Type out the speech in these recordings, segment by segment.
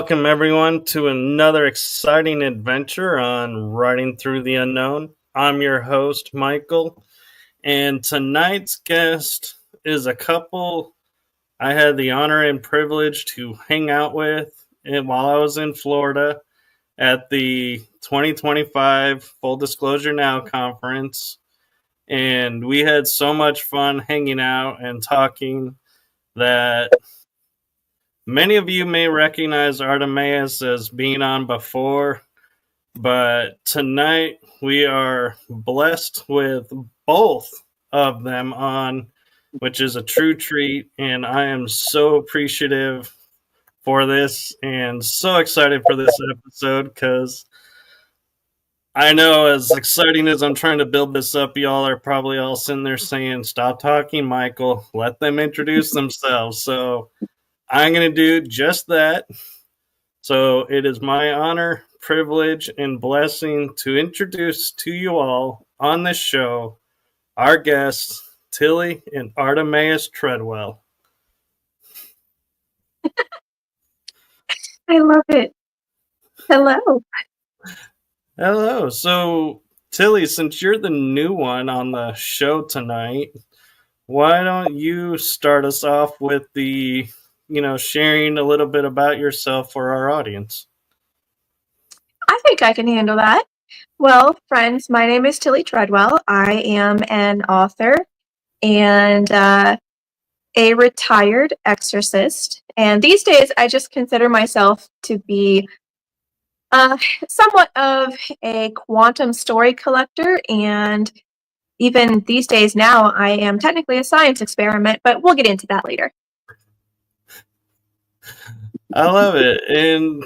welcome everyone to another exciting adventure on Riding Through the Unknown. I'm your host, Michael, and tonight's guest is a couple I had the honor and privilege to hang out with while I was in Florida at the 2025 Full Disclosure Now conference. And we had so much fun hanging out and talking that many of you may recognize Artemaeus as being on before, but tonight we are blessed with both of them on, which is a true treat, and I am so appreciative for this and so excited for this episode because I know as exciting as I'm trying to build this up, y'all are probably all sitting there saying, "Stop talking, Michael. Let them introduce themselves." So I'm going to do just that. So it is my honor, privilege, and blessing to introduce to you all on this show our guests, Tillie and Artemaeus Treadwell. I love it. Hello. Hello. So, Tillie, since you're the new one on the show tonight, why don't you start us off with the sharing a little bit about yourself for our audience? I think I can handle that. Well, friends, my name is Tillie Treadwell. I am an author and a retired exorcist. And these days, I just consider myself to be somewhat of a quantum story collector. And even these days now, I am technically a science experiment, but we'll get into that later. I love it. And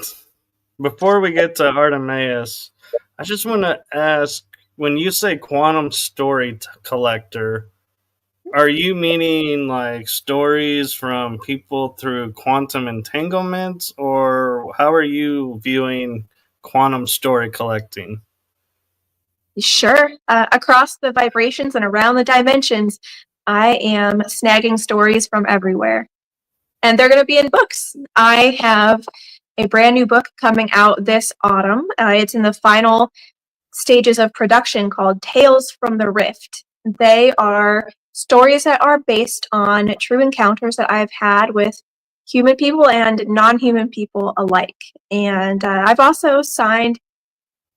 before we get to Artemaeus, I just want to ask, when you say quantum story collector, are you meaning like stories from people through quantum entanglements, or how are you viewing quantum story collecting? Sure. Across the vibrations and around the dimensions, I am snagging stories from everywhere. And they're going to be in books. I have a brand new book coming out this autumn. It's in the final stages of production called Tales from the Rift. They are stories that are based on true encounters that I've had with human people and non-human people alike. And I've also signed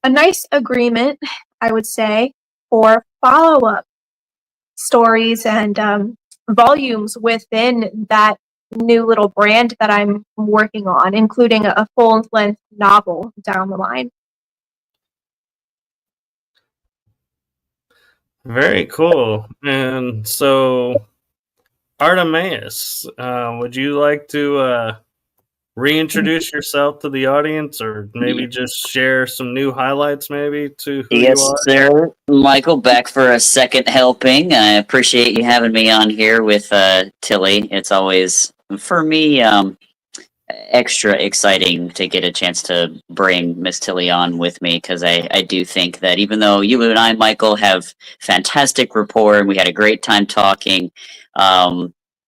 a nice agreement, I would say, for follow-up stories and volumes within that new little brand that I'm working on, including a full-length novel down the line. Very cool. And so, Artemaeus, would you like to reintroduce yourself to the audience, or maybe just share some new highlights maybe to who you are? Yes, sir. Michael, back for a second helping. I appreciate you having me on here with Tillie. It's always, for me, extra exciting to get a chance to bring Miss Tillie on with me, because I do think that even though you and I, Michael, have fantastic rapport and we had a great time talking,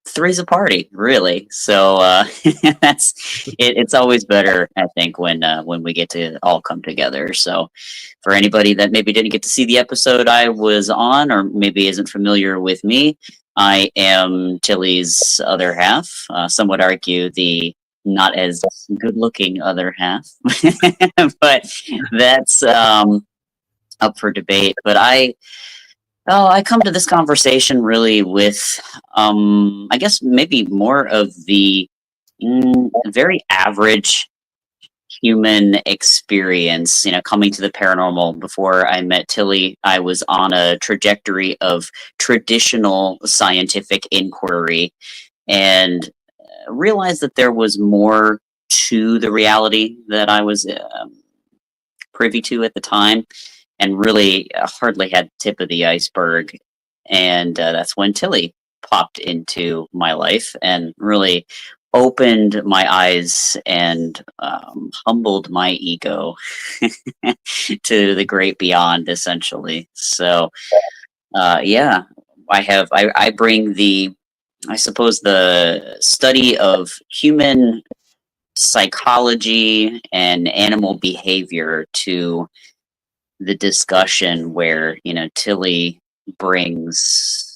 three's a party, really. So it's always better, I think, when we get to all come together. So for anybody that maybe didn't get to see the episode I was on, or maybe isn't familiar with me, I am Tillie's other half. Some would argue the not as good looking other half, but that's up for debate. But I come to this conversation really with, I guess maybe more of the very average human experience. Coming to the paranormal, before I met Tillie, I was on a trajectory of traditional scientific inquiry and realized that there was more to the reality that I was privy to at the time, and really hardly had the tip of the iceberg. And that's when Tillie popped into my life and really opened my eyes and humbled my ego to the great beyond, essentially. So, yeah, I bring the, I suppose, the study of human psychology and animal behavior to the discussion where, you know, Tillie brings,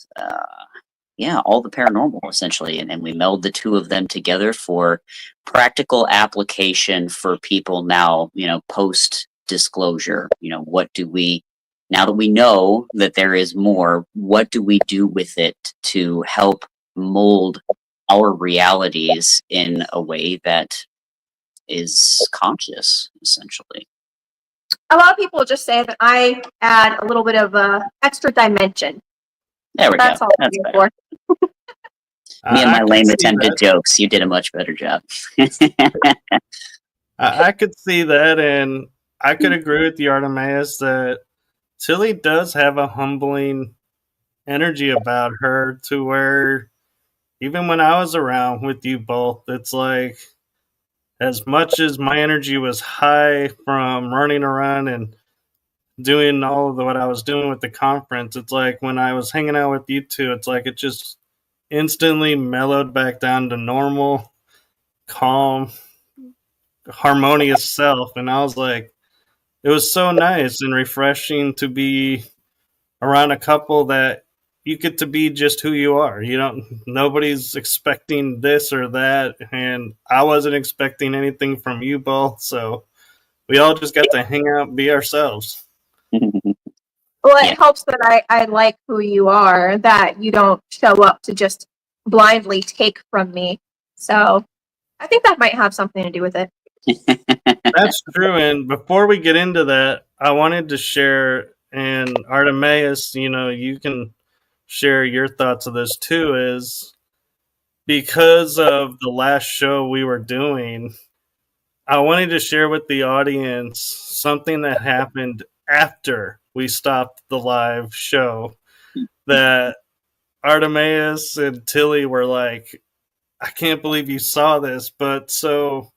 all the paranormal essentially, and we meld the two of them together for practical application for people now, you know, post disclosure. You know, what do we, now that we know that there is more, what do we do with it to help mold our realities in a way that is conscious, essentially? A lot of people just say that I add a little bit of extra dimension. There we That's go. all I'm That's here better. for. Me and my I could lame see attempted that. jokes. You did a much better job. I could see that, and I could agree with you, Artemaeus, that Tillie does have a humbling energy about her to where even when I was around with you both, it's like as much as my energy was high from running around and doing all of what I was doing with the conference, it's like when I was hanging out with you two, it's like it just instantly mellowed back down to normal, calm, harmonious self. And I was like, it was so nice and refreshing to be around a couple that you get to be just who you are. You don't, nobody's expecting this or that. And I wasn't expecting anything from you both. So we all just got to hang out and be ourselves. Well, it helps that I like who you are, that you don't show up to just blindly take from me. So I think that might have something to do with it. That's true. And before we get into that, I wanted to share, and Artemaeus, you know, you can share your thoughts of this too, is because of the last show we were doing, I wanted to share with the audience something that happened after we stopped the live show that Artemaeus and Tillie were like, I can't believe you saw this. But so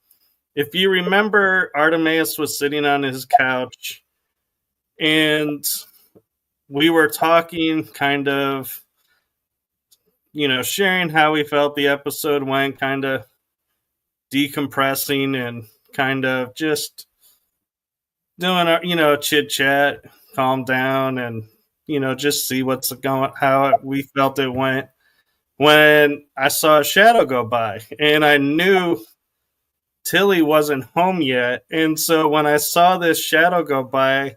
if you remember, Artemaeus was sitting on his couch and we were talking, kind of, you know, sharing how we felt the episode went, kind of decompressing and kind of just doing our, you know, chit chat, calm down, and, you know, just see what's going, how we felt it went. When I saw a shadow go by, and I knew Tillie wasn't home yet. And so when I saw this shadow go by,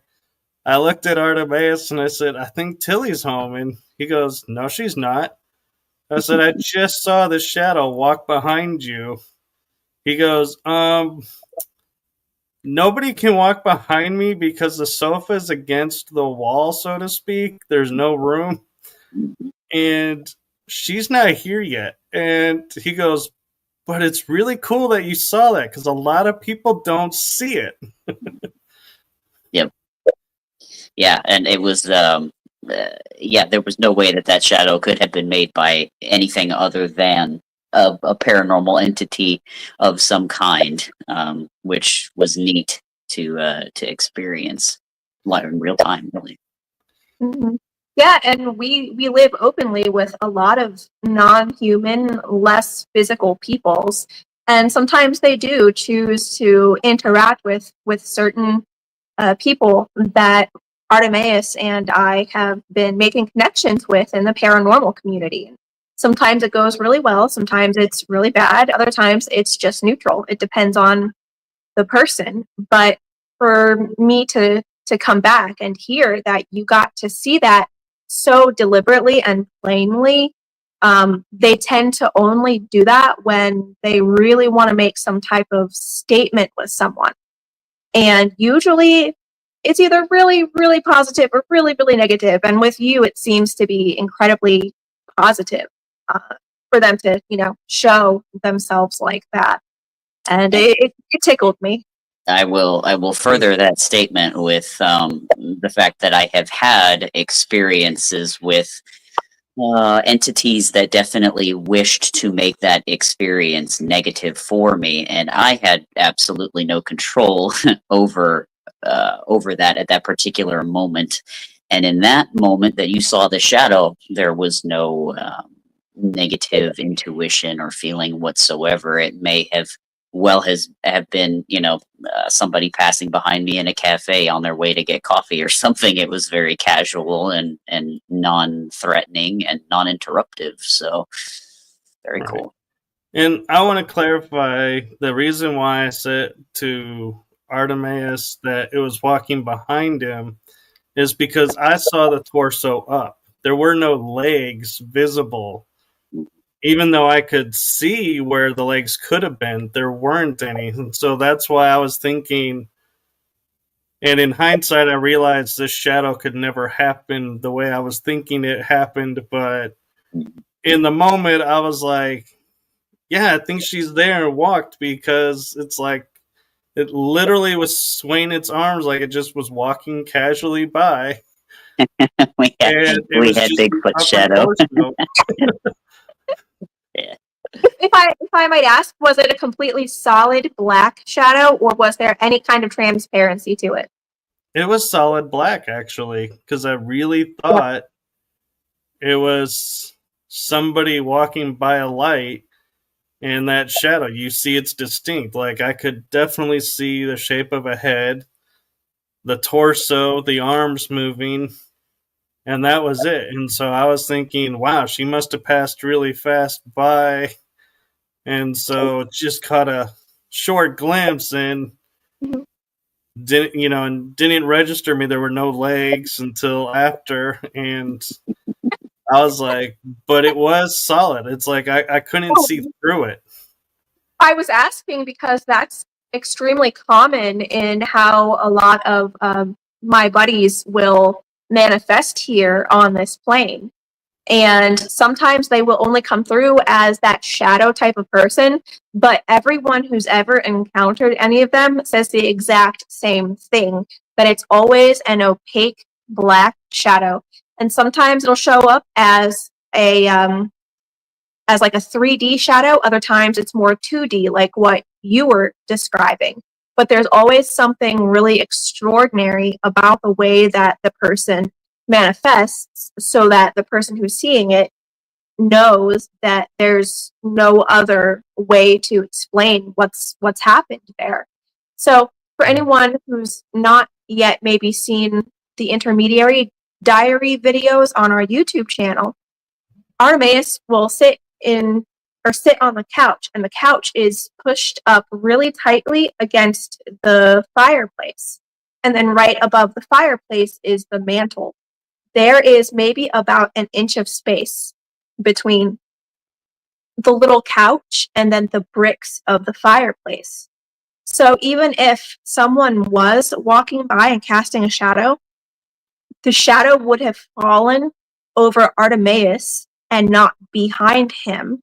I looked at Artemaeus and I said, I think Tillie's home. And he goes, no, she's not. I said, I just saw this shadow walk behind you. He goes, nobody can walk behind me because the sofa's against the wall, so to speak. There's no room. And she's not here yet. And he goes, but it's really cool that you saw that because a lot of people don't see it. Yep. Yeah, and it was, there was no way that shadow could have been made by anything other than a paranormal entity of some kind, which was neat to experience in real time, really. Mm-hmm. Yeah, and we live openly with a lot of non-human, less physical peoples, and sometimes they do choose to interact with certain people that Artemaeus and I have been making connections with in the paranormal community. Sometimes it goes really well, sometimes it's really bad, other times it's just neutral. It depends on the person. But for me to come back and hear that you got to see that so deliberately and plainly, they tend to only do that when they really want to make some type of statement with someone. And usually it's either really, really positive or really, really negative. And with you, it seems to be incredibly positive for them to, you know, show themselves like that. And it tickled me. I will further that statement with the fact that I have had experiences with entities that definitely wished to make that experience negative for me, and I had absolutely no control over that at that particular moment. And in that moment that you saw the shadow, there was no negative intuition or feeling whatsoever. It may have well have been, somebody passing behind me in a cafe on their way to get coffee or something. It was very casual and non-threatening and non-interruptive. So very cool. And I want to clarify the reason why I said to Artemaeus that it was walking behind him is because I saw the torso up. There were no legs visible. Even though I could see where the legs could have been, there weren't any. And so that's why I was thinking, and in hindsight, I realized this shadow could never happen the way I was thinking it happened. But in the moment, I was like, yeah, I think she's there, and walked, because it's like it literally was swaying its arms like it just was walking casually by. we had Bigfoot shadow. Yeah. If I might ask, was it a completely solid black shadow, or was there any kind of transparency to it? It was solid black, actually, because I really thought it was somebody walking by a light, and that shadow, you see it's distinct. Like, I could definitely see the shape of a head, the torso, the arms moving, and that was it. And so I was thinking, wow, she must have passed really fast by, and so just caught a short glimpse and didn't register me. There were no legs until after, and I was like, but it was solid. It's like I couldn't see through it. I was asking because that's extremely common in how a lot of my buddies will manifest here on this plane. And sometimes they will only come through as that shadow type of person, but everyone who's ever encountered any of them says the exact same thing, that it's always an opaque black shadow. And sometimes it'll show up as like a 3D shadow. Other times it's more 2D, like what you were describing. But there's always something really extraordinary about the way that the person manifests, so that the person who's seeing it knows that there's no other way to explain what's happened there. So for anyone who's not yet maybe seen the intermediary diary videos on our YouTube channel, Artemaeus will sit on the couch, and the couch is pushed up really tightly against the fireplace. And then right above the fireplace is the mantle. There is maybe about an inch of space between the little couch and then the bricks of the fireplace. So even if someone was walking by and casting a shadow, the shadow would have fallen over Artemaeus and not behind him,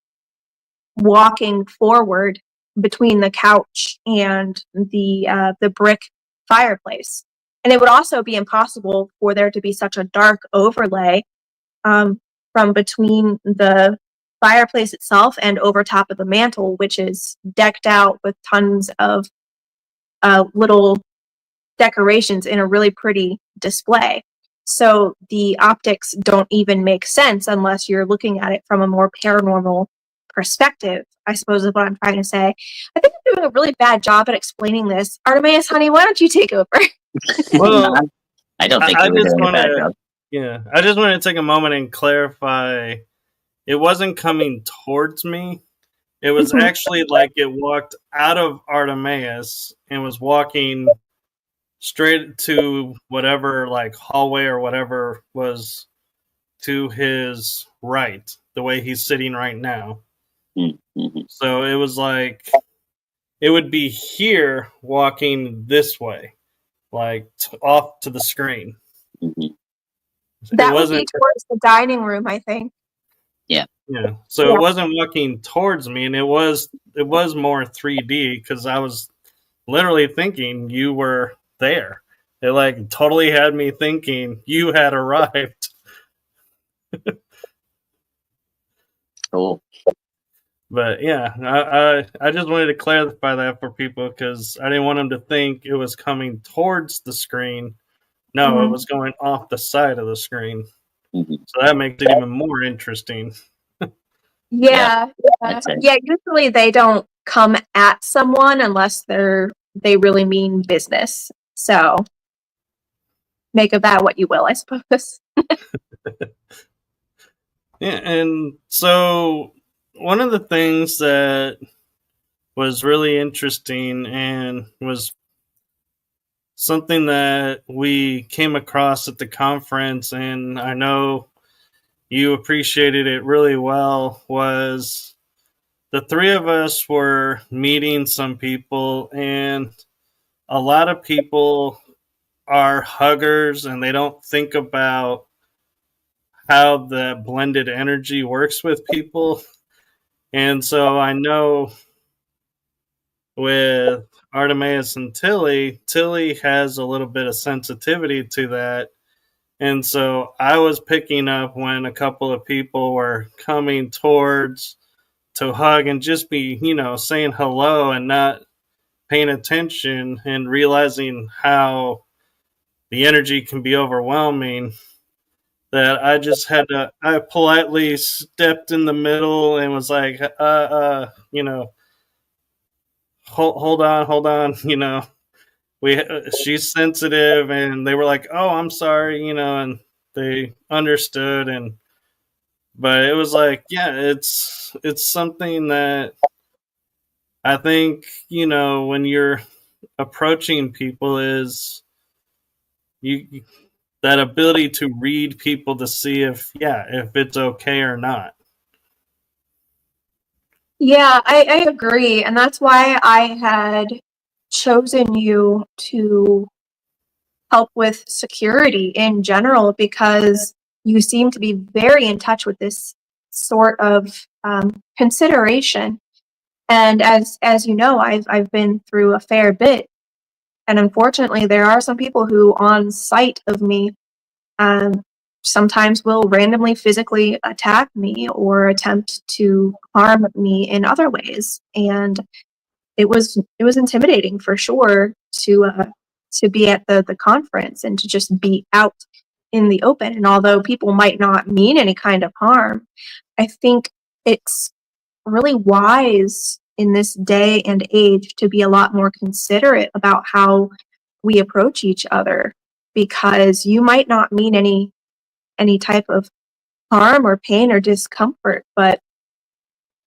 walking forward between the couch and the brick fireplace. And it would also be impossible for there to be such a dark overlay from between the fireplace itself and over top of the mantle, which is decked out with tons of little decorations in a really pretty display. So the optics don't even make sense unless you're looking at it from a more paranormal perspective, I suppose is what I'm trying to say. I think I'm doing a really bad job at explaining this. Artemaeus, honey, why don't you take over? Well, I don't think you were doing a bad job. Yeah, I just want to take a moment and clarify. It wasn't coming towards me. It was actually like it walked out of Artemaeus and was walking straight to whatever, like, hallway or whatever was to his right, the way he's sitting right now. Mm-hmm. So it was like it would be here walking this way, like off to the screen. Mm-hmm. That would be towards the dining room, I think. Yeah. So it wasn't walking towards me, and it was more 3D, because I was literally thinking you were there. It like totally had me thinking you had arrived. Cool. But yeah, I just wanted to clarify that for people, because I didn't want them to think it was coming towards the screen. No, it was going off the side of the screen. Mm-hmm. So that makes it even more interesting. Yeah. Usually they don't come at someone unless they really mean business. So make of that what you will, I suppose. Yeah, and so one of the things that was really interesting and was something that we came across at the conference, and I know you appreciated it really well, was the three of us were meeting some people, and a lot of people are huggers and they don't think about how the blended energy works with people. And so I know with Artemaeus and Tillie has a little bit of sensitivity to that. And so I was picking up when a couple of people were coming towards to hug and just be, saying hello and not paying attention and realizing how the energy can be overwhelming, that I just I politely stepped in the middle and was like, hold on, she's sensitive, and they were like, oh, I'm sorry, and they understood. But it was like, yeah, it's something that I think, when you're approaching people, is you that ability to read people to see if it's okay or not. Yeah, I agree. And that's why I had chosen you to help with security in general, because you seem to be very in touch with this sort of consideration. And as you know, I've been through a fair bit. And unfortunately, there are some people who, on sight of me, sometimes will randomly physically attack me or attempt to harm me in other ways. And it was intimidating for sure to be at the conference and to just be out in the open. And although people might not mean any kind of harm, I think it's really wise in this day and age to be a lot more considerate about how we approach each other, because you might not mean any type of harm or pain or discomfort, but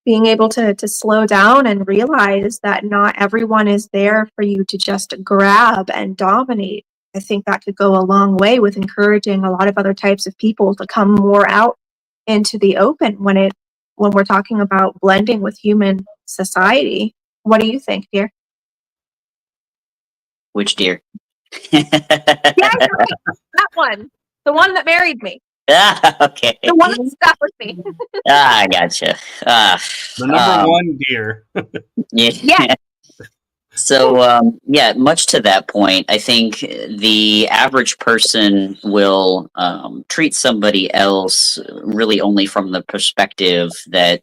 being able to slow down and realize that not everyone is there for you to just grab and dominate. I think that could go a long way with encouraging a lot of other types of people to come more out into the open when we're talking about blending with human society. What do you think, dear? Which dear? Yeah, that one. The one that married me. Okay. The one that stuck with me. I gotcha. The number one deer. Yeah. So, much to that point, I think the average person will treat somebody else really only from the perspective that,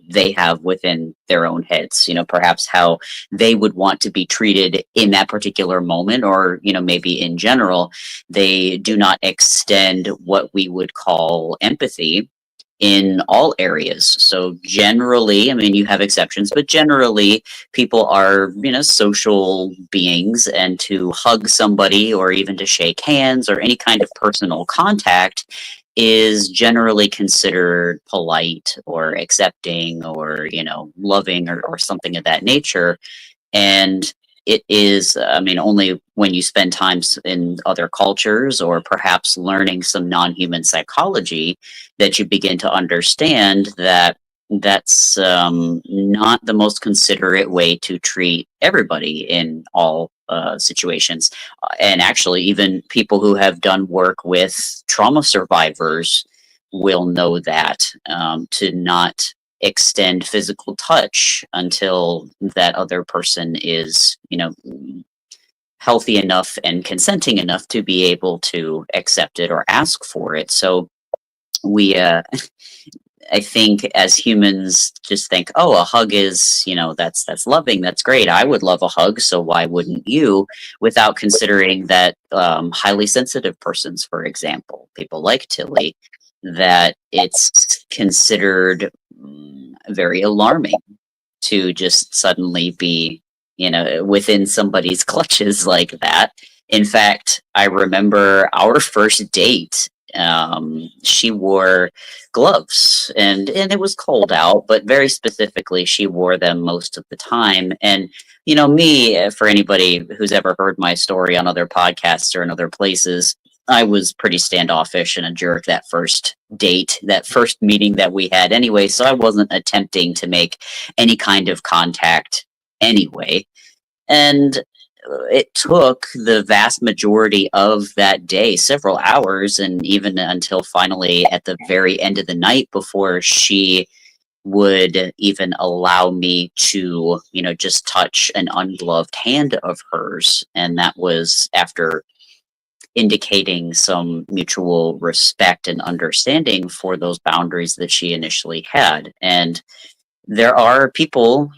they have within their own heads, perhaps how they would want to be treated in that particular moment, or, maybe in general. They do not extend what we would call empathy in all areas. So generally, I mean, you have exceptions, but generally people are, social beings, and to hug somebody or even to shake hands or any kind of personal contact is generally considered polite or accepting or, loving or something of that nature. And it is, only when you spend time in other cultures or perhaps learning some non-human psychology that you begin to understand that that's not the most considerate way to treat everybody in all situations. And actually, even people who have done work with trauma survivors will know that, to not extend physical touch until that other person is, healthy enough and consenting enough to be able to accept it or ask for it. So we, I think as humans just think, oh, a hug is, that's loving, that's great. I would love a hug, so why wouldn't you? Without considering that highly sensitive persons, for example, people like Tillie, that it's considered very alarming to just suddenly be, within somebody's clutches like that. In fact, I remember our first date. She wore gloves, and it was cold out, but very specifically, she wore them most of the time. And me, for anybody who's ever heard my story on other podcasts or in other places, I was pretty standoffish and a jerk that first date, that first meeting that we had anyway, so I wasn't attempting to make any kind of contact anyway. And it took the vast majority of that day, several hours, and even until finally at the very end of the night, before she would even allow me to, just touch an ungloved hand of hers. And that was after indicating some mutual respect and understanding for those boundaries that she initially had. And there are people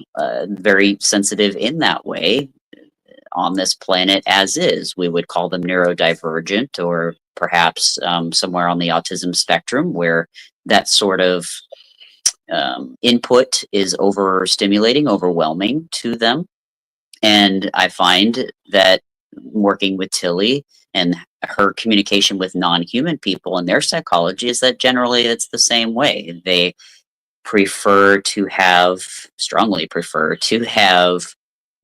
very sensitive in that way on this planet as is. We would call them neurodivergent, or perhaps somewhere on the autism spectrum, where that sort of input is overstimulating, overwhelming to them. And I find that working with Tillie and her communication with non-human people and their psychology is that generally it's the same way. They strongly prefer to have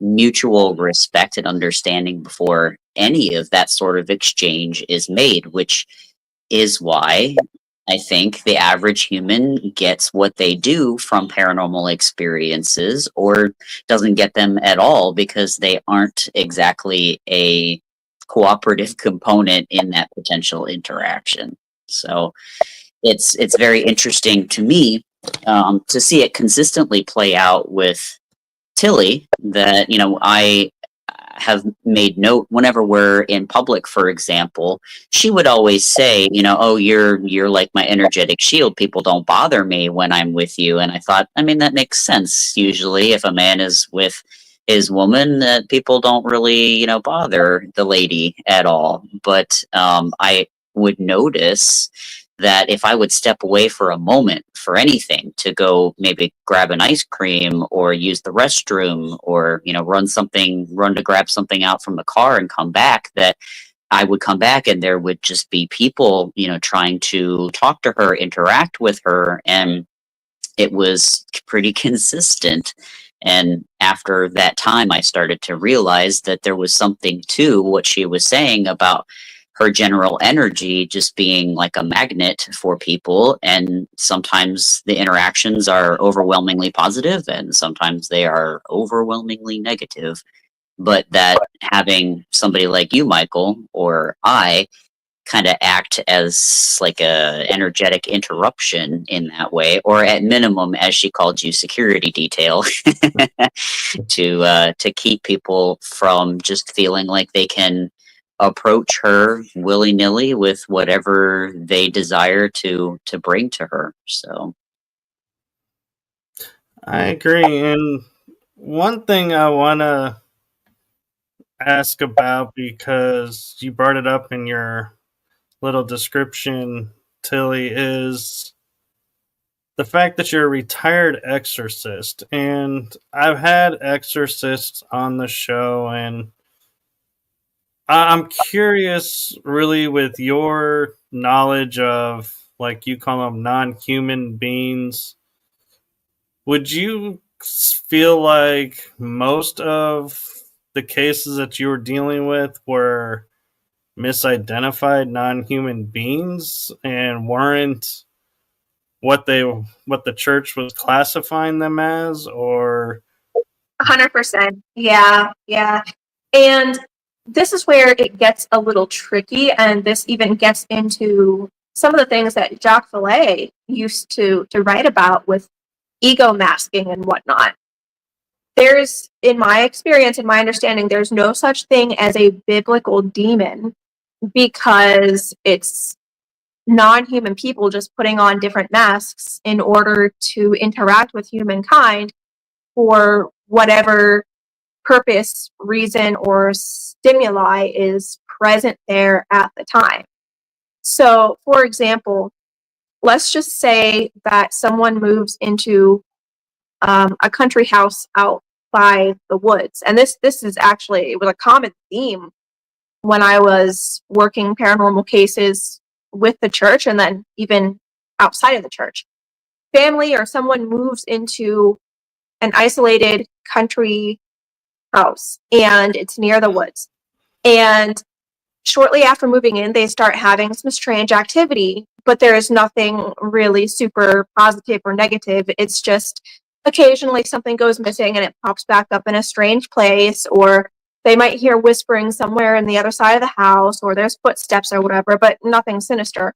mutual respect and understanding before any of that sort of exchange is made, which is why I think the average human gets what they do from paranormal experiences, or doesn't get them at all, because they aren't exactly a cooperative component in that potential interaction. So it's very interesting to me to see it consistently play out with Tillie, that I have made note whenever we're in public, for example, she would always say, oh, you're like my energetic shield. People don't bother me when I'm with you. And I thought, that makes sense. Usually if a man is with his woman, that people don't really, bother the lady at all. But I would notice that if I would step away for a moment for anything, to go maybe grab an ice cream or use the restroom, or run to grab something out from the car and come back, that I would come back and there would just be people trying to talk to her, interact with her, and it was pretty consistent. And after that time, I started to realize that there was something to what she was saying about her general energy just being like a magnet for people. And sometimes the interactions are overwhelmingly positive and sometimes they are overwhelmingly negative. But that having somebody like you, Michael, or I kind of act as like a energetic interruption in that way, or at minimum, as she called you, security detail, to keep people from just feeling like they can approach her willy-nilly with whatever they desire to bring to her. So I agree. And one thing I want to ask about, because you brought it up in your little description, Tillie, is the fact that you're a retired exorcist. And I've had exorcists on the show, and I'm curious, really, with your knowledge of, like you call them, non-human beings, would you feel like most of the cases that you were dealing with were misidentified non-human beings and weren't what the church was classifying them as? Or 100%. Yeah. And this is where it gets a little tricky, and this even gets into some of the things that Jacques Vallée used to write about with ego masking and whatnot. There's, in my experience and my understanding, there's no such thing as a biblical demon, because it's non-human people just putting on different masks in order to interact with humankind for whatever purpose, reason, or stimuli is present there at the time. So, for example, let's just say that someone moves into a country house out by the woods. And this is actually, it was a common theme when I was working paranormal cases with the church and then even outside of the church. Family or someone moves into an isolated country house and it's near the woods. And shortly after moving in, they start having some strange activity, but there is nothing really super positive or negative. It's just occasionally something goes missing and it pops back up in a strange place, or they might hear whispering somewhere in the other side of the house, or there's footsteps or whatever, but nothing sinister.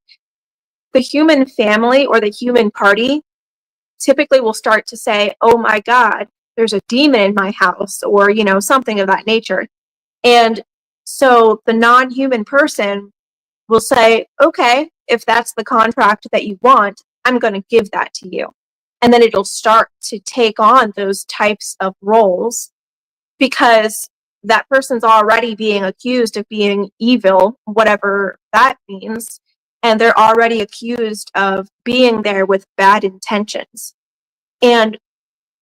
The human family or the human party typically will start to say, oh my God, there's a demon in my house, or, you know, something of that nature. And so the non-human person will say, okay, if that's the contract that you want, I'm going to give that to you. And then it'll start to take on those types of roles because that person's already being accused of being evil, whatever that means. And they're already accused of being there with bad intentions. And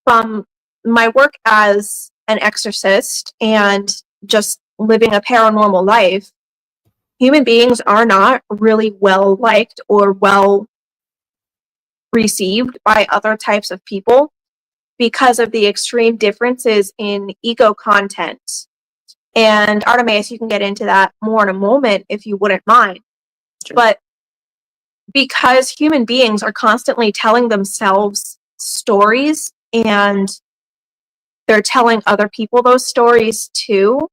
from my work as an exorcist and just living a paranormal life, human beings are not really well liked or well received by other types of people because of the extreme differences in ego content. And Artemaeus, you can get into that more in a moment if you wouldn't mind. Sure. But because human beings are constantly telling themselves stories and they're telling other people those stories too,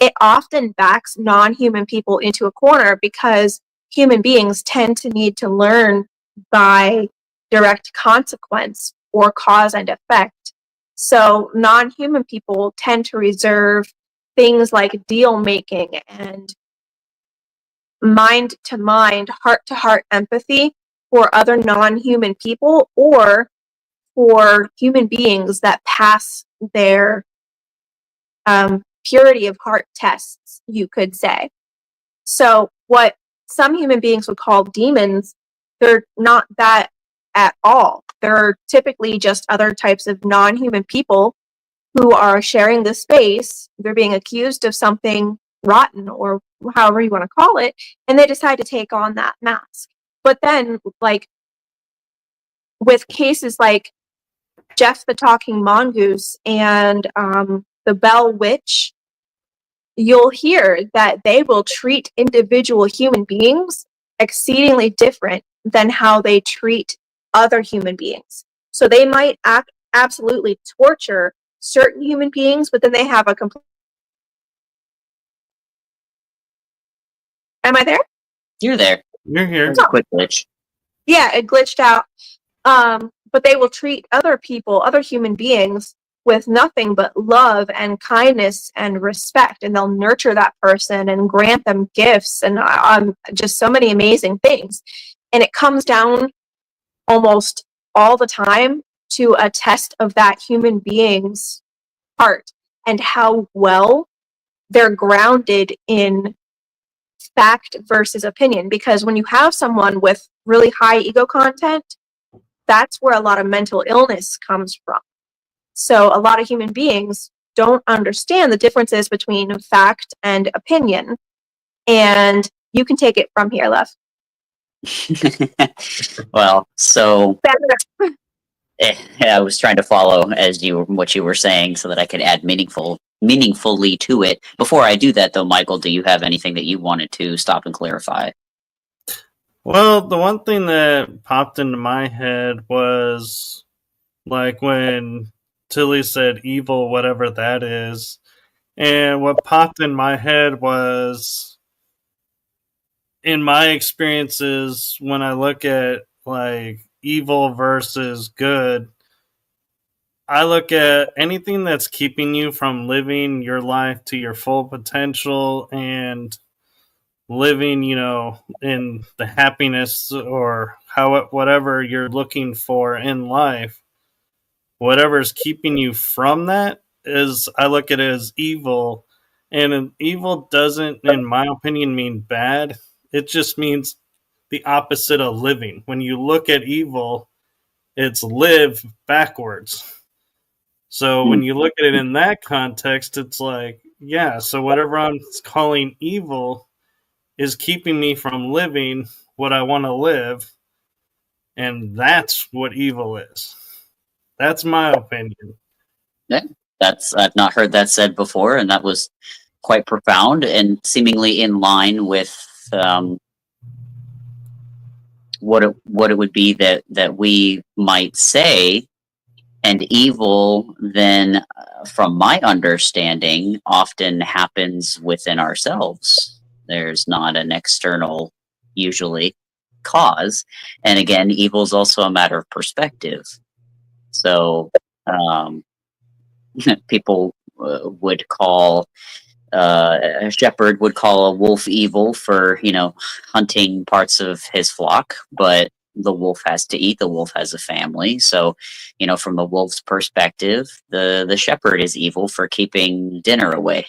it often backs non-human people into a corner because human beings tend to need to learn by direct consequence or cause and effect. So non-human people tend to reserve things like deal making and mind-to-mind, heart-to-heart empathy for other non-human people or for human beings that pass their purity of heart tests, you could say. So what some human beings would call demons, they're not that at all. They're typically just other types of non-human people who are sharing the space. They're being accused of something rotten or however you want to call it, and they decide to take on that mask. But then, like, with cases like Jeff the Talking Mongoose and the Bell Witch, you'll hear that they will treat individual human beings exceedingly different than how they treat other human beings. So they might absolutely torture certain human beings, but then they have a complete... Am I there? You're there. You're here. There's a quick glitch. Yeah, it glitched out. But they will treat other people, other human beings, with nothing but love and kindness and respect, and they'll nurture that person and grant them gifts and just so many amazing things. And it comes down almost all the time to a test of that human being's heart and how well they're grounded in fact versus opinion. Because when you have someone with really high ego content, that's where a lot of mental illness comes from. So a lot of human beings don't understand the differences between fact and opinion. And you can take it from here, Lev. Well, so I was trying to follow what you were saying so that I could add meaningfully to it. Before I do that, though, Michael, do you have anything that you wanted to stop and clarify? Well, the one thing that popped into my head was like when Tillie said evil, whatever that is. And what popped in my head was, in my experiences, when I look at like evil versus good, I look at anything that's keeping you from living your life to your full potential and living, you know, in the happiness or whatever you're looking for in life. Whatever's keeping you from that is, I look at it as evil. And evil doesn't, in my opinion, mean bad. It just means the opposite of living. When you look at evil, it's live backwards. So when you look at it in that context, it's like, yeah, so whatever I'm calling evil is keeping me from living what I want to live. And that's what evil is. That's my opinion. Yeah, I've not heard that said before, and that was quite profound and seemingly in line with what it would be that we might say. And evil, then, from my understanding, often happens within ourselves. There's not an external, usually, cause. And again, evil is also a matter of perspective. So, people would call a shepherd would call a wolf evil for hunting parts of his flock, but the wolf has to eat. The wolf has a family, so from the wolf's perspective, the shepherd is evil for keeping dinner away.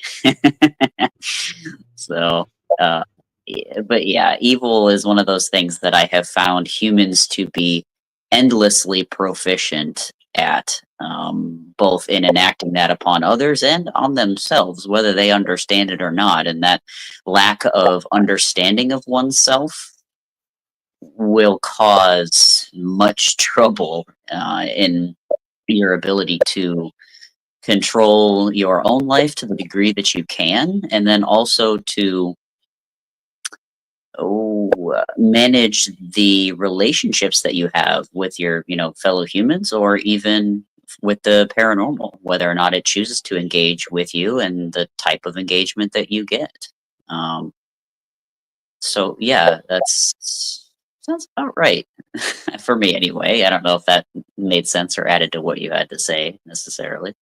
So, but yeah, evil is one of those things that I have found humans to be endlessly proficient at, both in enacting that upon others and on themselves, whether they understand it or not. And that lack of understanding of oneself will cause much trouble in your ability to control your own life to the degree that you can, and then also to manage the relationships that you have with your fellow humans, or even with the paranormal, whether or not it chooses to engage with you and the type of engagement that you get. So yeah, that's sounds about right for me anyway. I don't know if that made sense or added to what you had to say necessarily.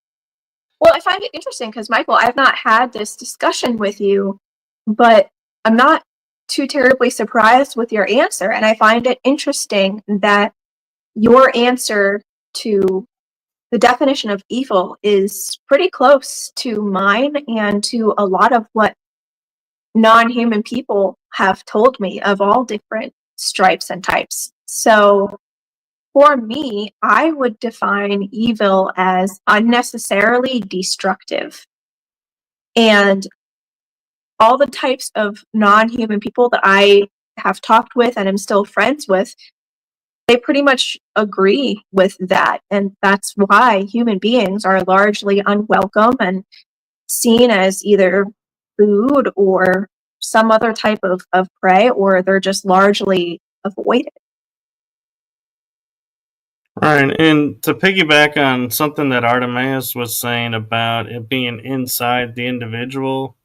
Well, I find it interesting because, Michael, I've not had this discussion with you, but I'm not too terribly surprised with your answer. And I find it interesting that your answer to the definition of evil is pretty close to mine and to a lot of what non-human people have told me of all different stripes and types. So for me, I would define evil as unnecessarily destructive. And all the types of non-human people that I have talked with and am still friends with, they pretty much agree with that. And that's why human beings are largely unwelcome and seen as either food or some other type of prey, or they're just largely avoided. Right, and to piggyback on something that Artemaeus was saying about it being inside the individual,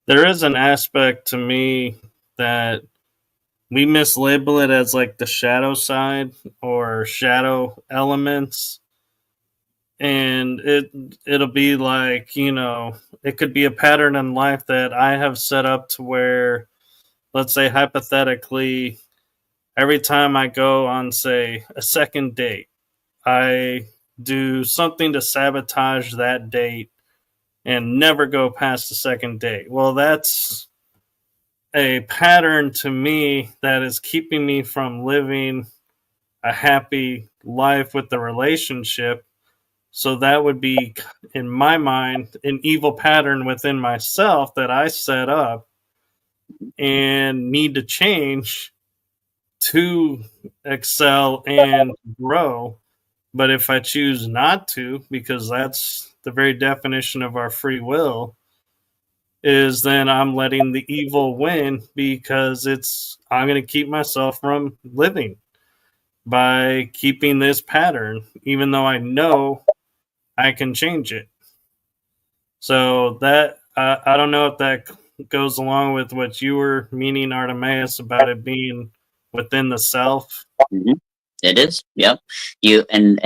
there is an aspect to me that we mislabel it as like the shadow side or shadow elements, and it'll be like it could be a pattern in life that I have set up to where, let's say hypothetically, every time I go on, say, a second date, I do something to sabotage that date and never go past the second date. Well, that's a pattern to me that is keeping me from living a happy life with the relationship. So that would be, in my mind, an evil pattern within myself that I set up and need to change to excel and grow. But if I choose not to, because that's the very definition of our free will, is then I'm letting the evil win because I'm going to keep myself from living by keeping this pattern, even though I know I can change it. So that I don't know if that goes along with what you were meaning, Artemaeus, about it being within the self. Mm-hmm. It is, yep. You and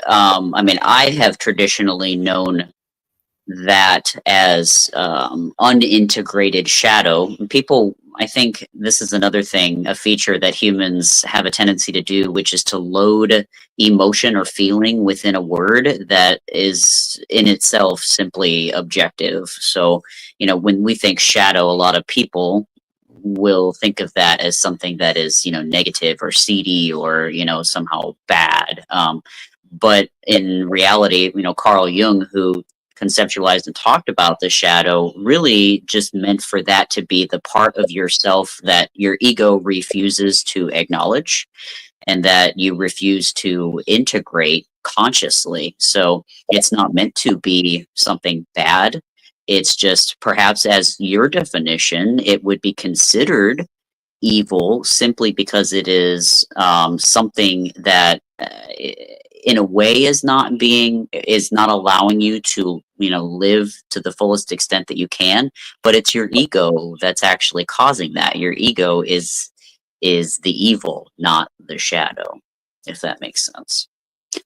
I mean, I have traditionally known that as unintegrated shadow. People, I think this is another thing, a feature that humans have a tendency to do, which is to load emotion or feeling within a word that is in itself simply objective. So, when we think shadow, a lot of people will think of that as something that is, negative or seedy or, somehow bad. But in reality, Carl Jung, who conceptualized and talked about the shadow, really just meant for that to be the part of yourself that your ego refuses to acknowledge and that you refuse to integrate consciously. So it's not meant to be something bad. It's just, perhaps as your definition, it would be considered evil simply because it is something that in a way is not allowing you to live to the fullest extent that you can, but it's your ego that's actually causing that. Your ego is the evil, not the shadow, if that makes sense.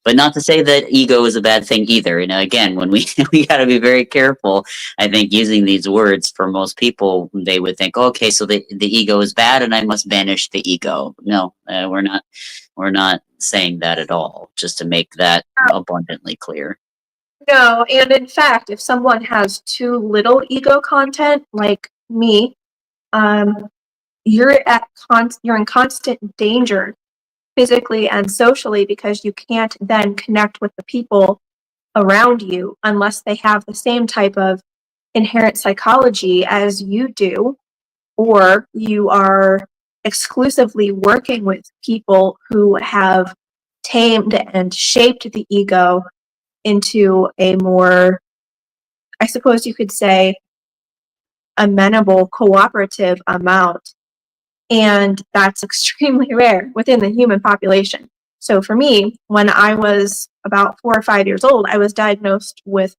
But not to say that ego is a bad thing either. Again, when we got to be very careful. I think using these words, for most people, they would think, okay, so the ego is bad, and I must banish the ego. No, we're not saying that at all. Just to make that abundantly clear. No, and in fact, if someone has too little ego content, like me, you're in constant danger, physically and socially, because you can't then connect with the people around you unless they have the same type of inherent psychology as you do, or you are exclusively working with people who have tamed and shaped the ego into a more, I suppose you could say, amenable, cooperative amount. And that's extremely rare within the human population. So for me, when I was about 4 or 5 years old, I was diagnosed with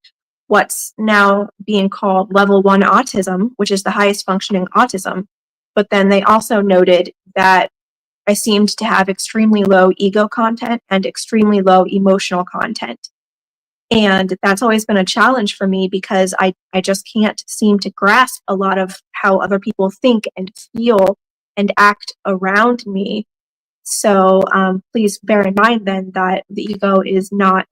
what's now being called level 1 autism, which is the highest functioning autism. But then they also noted that I seemed to have extremely low ego content and extremely low emotional content. And that's always been a challenge for me, because I just can't seem to grasp a lot of how other people think and feel and act around me. So please bear in mind then that the ego is not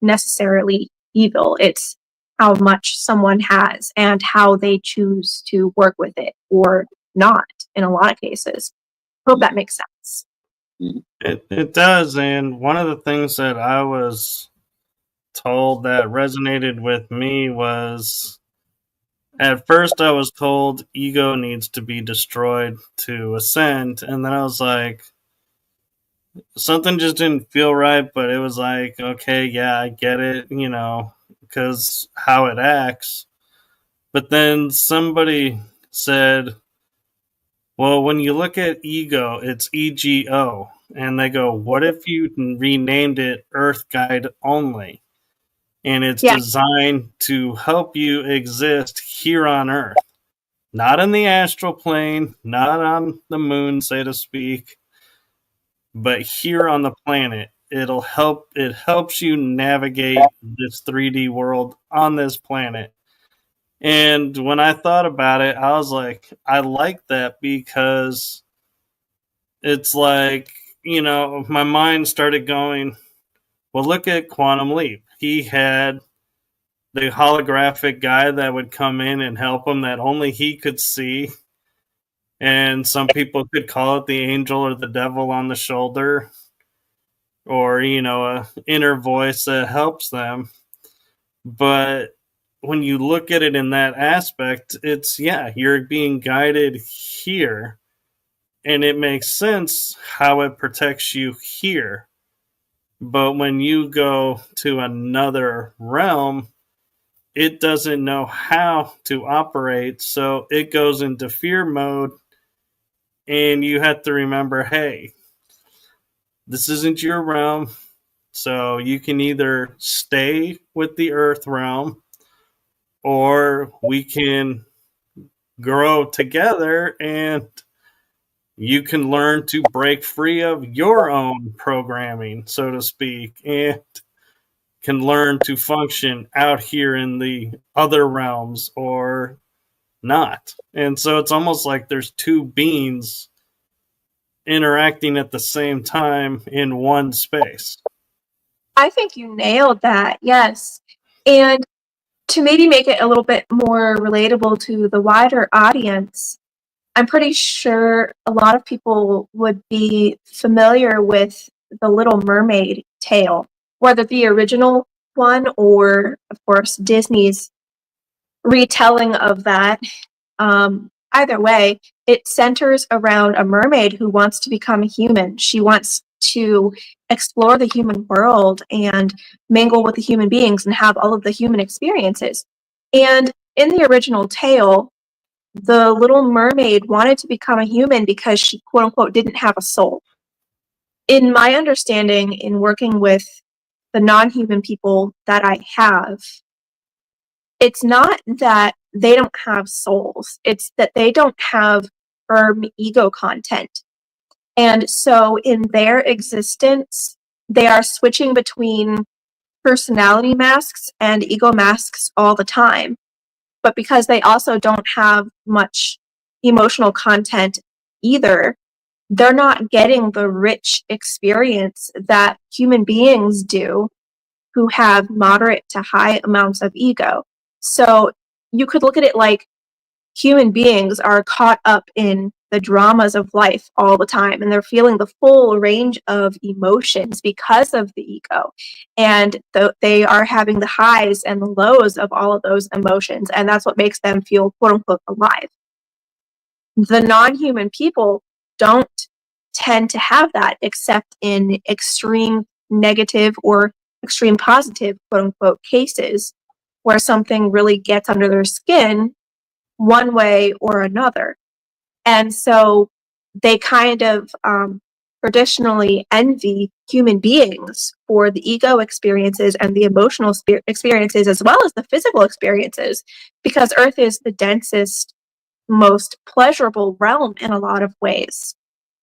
necessarily evil. It's how much someone has and how they choose to work with it or not in a lot of cases. Hope that makes sense. It does. And one of the things that I was told that resonated with me was, at first I was told ego needs to be destroyed to ascend, and then I was like, something just didn't feel right, but it was like, okay, yeah, I get it, because how it acts. But then somebody said, well, when you look at ego, it's EGO. And they go, what if you renamed it Earth Guide Only? And it's designed to help you exist here on Earth, not in the astral plane, not on the moon, so to speak, but here on the planet. It helps you navigate this 3D world on this planet. And when I thought about it, I was like, I like that, because it's like, my mind started going, well, look at Quantum Leap. He had the holographic guy that would come in and help him that only he could see. And some people could call it the angel or the devil on the shoulder, or, a inner voice that helps them. But when you look at it in that aspect, it's, you're being guided here. And it makes sense how it protects you here. But when you go to another realm, it doesn't know how to operate, so it goes into fear mode, and you have to remember, hey, this isn't your realm, so you can either stay with the Earth realm, or we can grow together, and you can learn to break free of your own programming, so to speak, and can learn to function out here in the other realms or not. And so it's almost like there's two beings interacting at the same time in one space. I think you nailed that, yes. And to maybe make it a little bit more relatable to the wider audience, I'm pretty sure a lot of people would be familiar with the Little Mermaid tale. whether the original one or, of course, Disney's retelling of that. Either way, it centers around a mermaid who wants to become a human. She wants to explore the human world and mingle with the human beings and have all of the human experiences. And in the original tale, the little mermaid wanted to become a human because she, quote unquote, didn't have a soul. In my understanding, in working with the non-human people that I have, it's not that they don't have souls, it's that they don't have firm ego content. And so in their existence, they are switching between personality masks and ego masks all the time. But because they also don't have much emotional content either, they're not getting the rich experience that human beings do who have moderate to high amounts of ego. So you could look at it like human beings are caught up in the dramas of life all the time, and they're feeling the full range of emotions because of the ego. And they are having the highs and the lows of all of those emotions, and that's what makes them feel, quote unquote, alive. The non-human people don't tend to have that, except in extreme negative or extreme positive, quote unquote, cases where something really gets under their skin one way or another. And so they kind of traditionally envy human beings for the ego experiences and the emotional experiences, as well as the physical experiences, because Earth is the densest, most pleasurable realm in a lot of ways.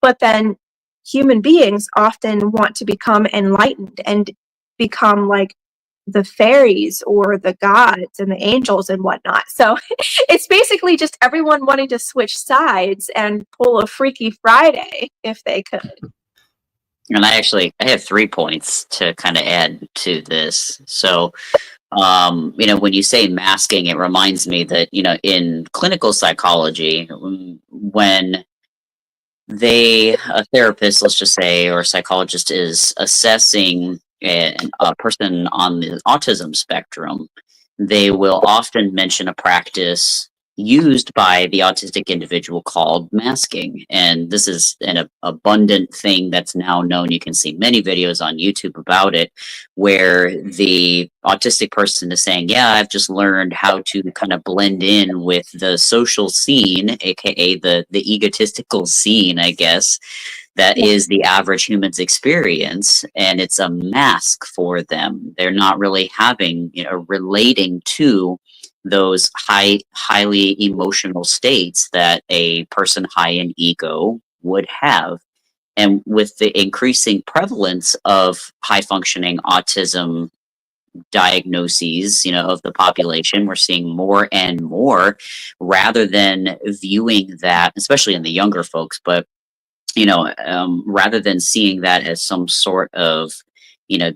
But then human beings often want to become enlightened and become like the fairies or the gods and the angels and whatnot. So it's basically just everyone wanting to switch sides and pull a Freaky Friday if they could. And I have 3 points to kind of add to this. So, when you say masking, it reminds me that, in clinical psychology, when a therapist, let's just say, or a psychologist is assessing a person on the autism spectrum, they will often mention a practice used by the autistic individual called masking. And this is an abundant thing that's now known. You can see many videos on YouTube about it, where the autistic person is saying, yeah, I've just learned how to kind of blend in with the social scene, aka the egotistical scene, I guess, that is the average human's experience, and it's a mask for them. They're not really having, relating to those highly emotional states that a person high in ego would have. And with the increasing prevalence of high functioning autism diagnoses, of the population, we're seeing more and more, rather than viewing that, especially in the younger folks, but rather than seeing that as some sort of,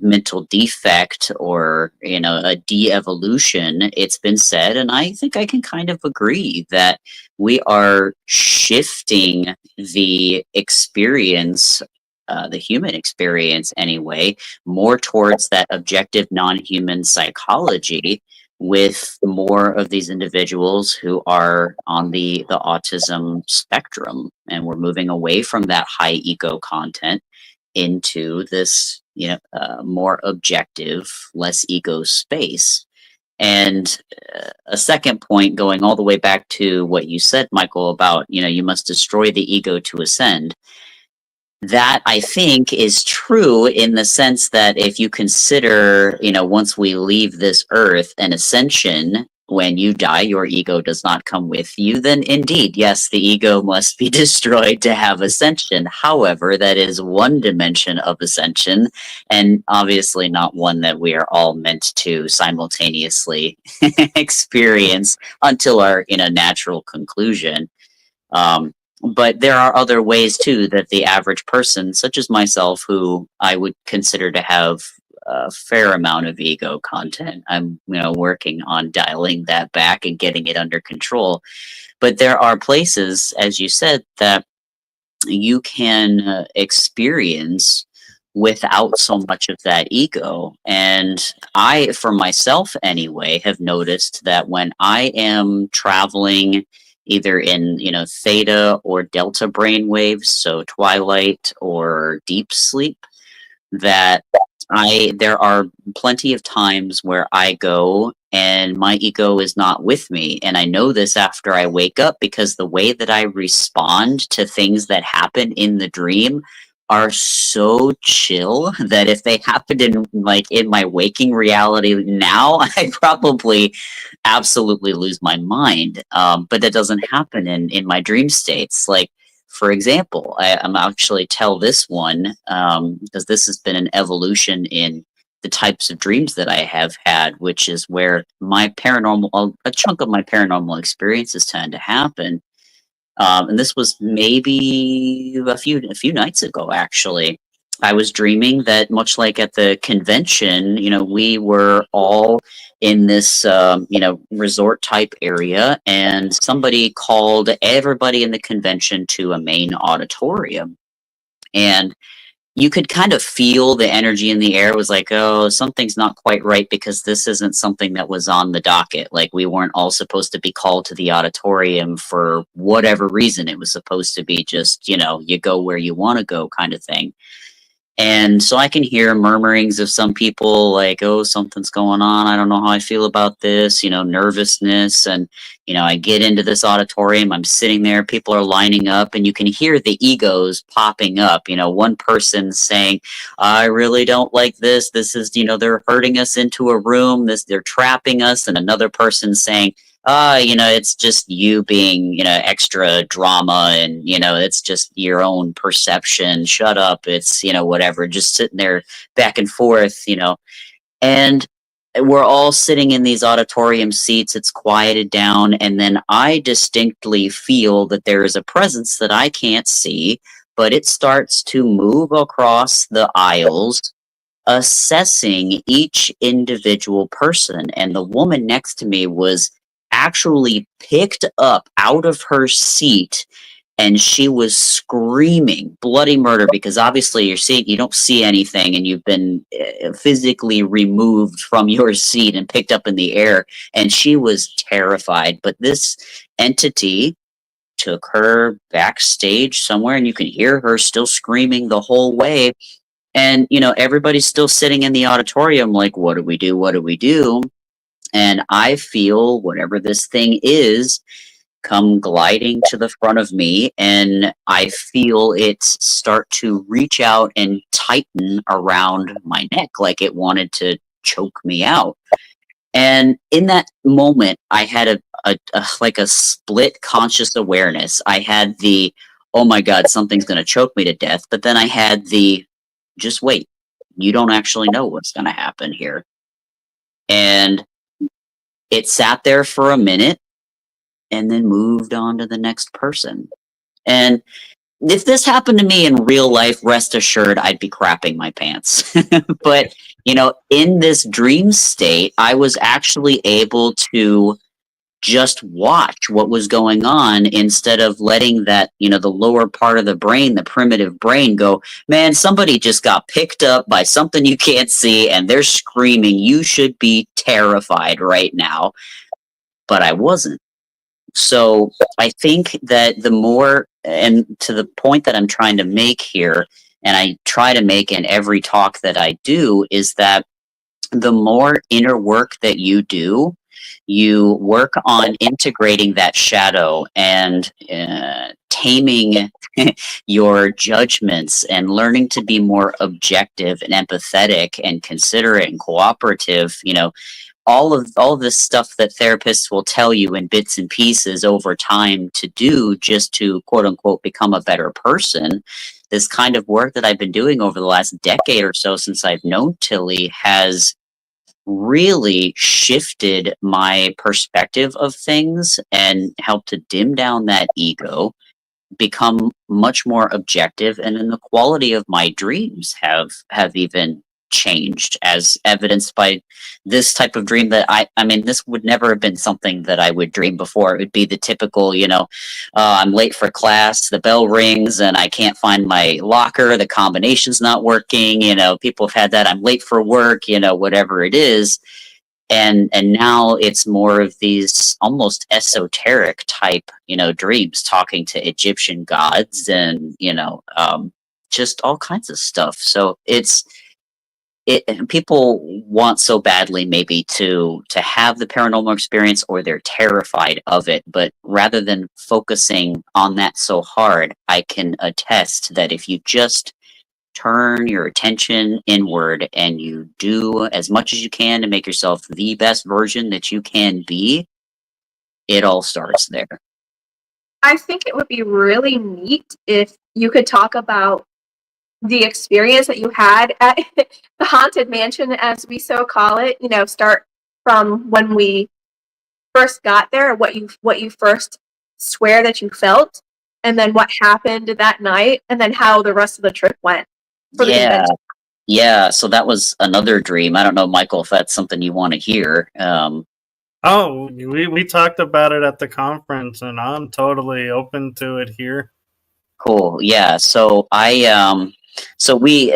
mental defect or, a de-evolution, it's been said, and I think I can kind of agree, that we are shifting the experience, the human experience anyway, more towards that objective non-human psychology, with more of these individuals who are on the autism spectrum, and we're moving away from that high ego content into this more objective, less ego space. And a second point, going all the way back to what you said, Michael, about you must destroy the ego to ascend. That, I think, is true in the sense that if you consider, once we leave this earth, an ascension, when you die, your ego does not come with you, then indeed, yes, the ego must be destroyed to have ascension. However, that is one dimension of ascension, and obviously not one that we are all meant to simultaneously experience until our natural conclusion. But there are other ways too that the average person, such as myself, who I would consider to have a fair amount of ego content, I'm working on dialing that back and getting it under control. But there are places, as you said, that you can experience without so much of that ego. And I, for myself anyway, have noticed that when I am traveling either in, theta or delta brain waves, so twilight or deep sleep, that there are plenty of times where I go and my ego is not with me. And I know this after I wake up, because the way that I respond to things that happen in the dream are so chill that if they happened in my waking reality now, I'd probably absolutely lose my mind. But that doesn't happen in my dream states. Like, for example, I'm actually tell this one because this has been an evolution in the types of dreams that I have had, which is where a chunk of my paranormal experiences tend to happen. And this was maybe a few nights ago, actually. I was dreaming that, much like at the convention, we were all in this, resort type area, and somebody called everybody in the convention to a main auditorium. And you could kind of feel the energy in the air. It was like, oh, something's not quite right, because this isn't something that was on the docket. Like, we weren't all supposed to be called to the auditorium for whatever reason. It was supposed to be just, you go where you want to go kind of thing. And so I can hear murmurings of some people like, oh, something's going on. I don't know how I feel about this, nervousness. And, I get into this auditorium, I'm sitting there, people are lining up, and you can hear the egos popping up. One person saying, I really don't like this. This is, they're herding us into a room. They're trapping us. And another person saying, it's just you being, extra drama, and, it's just your own perception. Shut up. It's, whatever, just sitting there back and forth, and we're all sitting in these auditorium seats. It's quieted down. And then I distinctly feel that there is a presence that I can't see, but it starts to move across the aisles, assessing each individual person. And the woman next to me was actually picked up out of her seat, and she was screaming bloody murder, because obviously you don't see anything, and you've been physically removed from your seat and picked up in the air, and she was terrified. But this entity took her backstage somewhere, and you can hear her still screaming the whole way. And, everybody's still sitting in the auditorium like, what do we do? What do we do? And I feel whatever this thing is come gliding to the front of me, and I feel it start to reach out and tighten around my neck like it wanted to choke me out. And in that moment, I had a split conscious awareness. I had the, oh my God, something's going to choke me to death. But then I had the, just wait, you don't actually know what's going to happen here. And it sat there for a minute and then moved on to the next person. And if this happened to me in real life, rest assured, I'd be crapping my pants. But, in this dream state, I was actually able to just watch what was going on, instead of letting that, the lower part of the brain, the primitive brain, go, man, somebody just got picked up by something you can't see and they're screaming, you should be terrified right now. But I wasn't. So I think that the more, and to the point that I'm trying to make here, and I try to make in every talk that I do, is that the more inner work that you do, you work on integrating that shadow and taming your judgments and learning to be more objective and empathetic and considerate and cooperative. All of this stuff that therapists will tell you in bits and pieces over time to do, just to quote unquote become a better person. This kind of work that I've been doing over the last decade or so since I've known Tillie has really shifted my perspective of things and helped to dim down that ego, become much more objective, and then the quality of my dreams have even changed, as evidenced by this type of dream that I mean, this would never have been something that I would dream before. It would be the typical, I'm late for class, the bell rings, and I can't find my locker, the combination's not working, people have had that, I'm late for work, whatever it is. And now it's more of these almost esoteric type, dreams, talking to Egyptian gods and, just all kinds of stuff. So people want so badly maybe to have the paranormal experience, or they're terrified of it. But rather than focusing on that so hard, I can attest that if you just turn your attention inward and you do as much as you can to make yourself the best version that you can be, it all starts there. I think it would be really neat if you could talk about the experience that you had at the haunted mansion, as we so call it. Start from when we first got there, what you first swear that you felt, and then what happened that night, and then how the rest of the trip went. Yeah, so that was another dream. I don't know, Michael, if that's something you want to hear. Oh, we talked about it at the conference, and I'm totally open to it here. Cool. Yeah. So we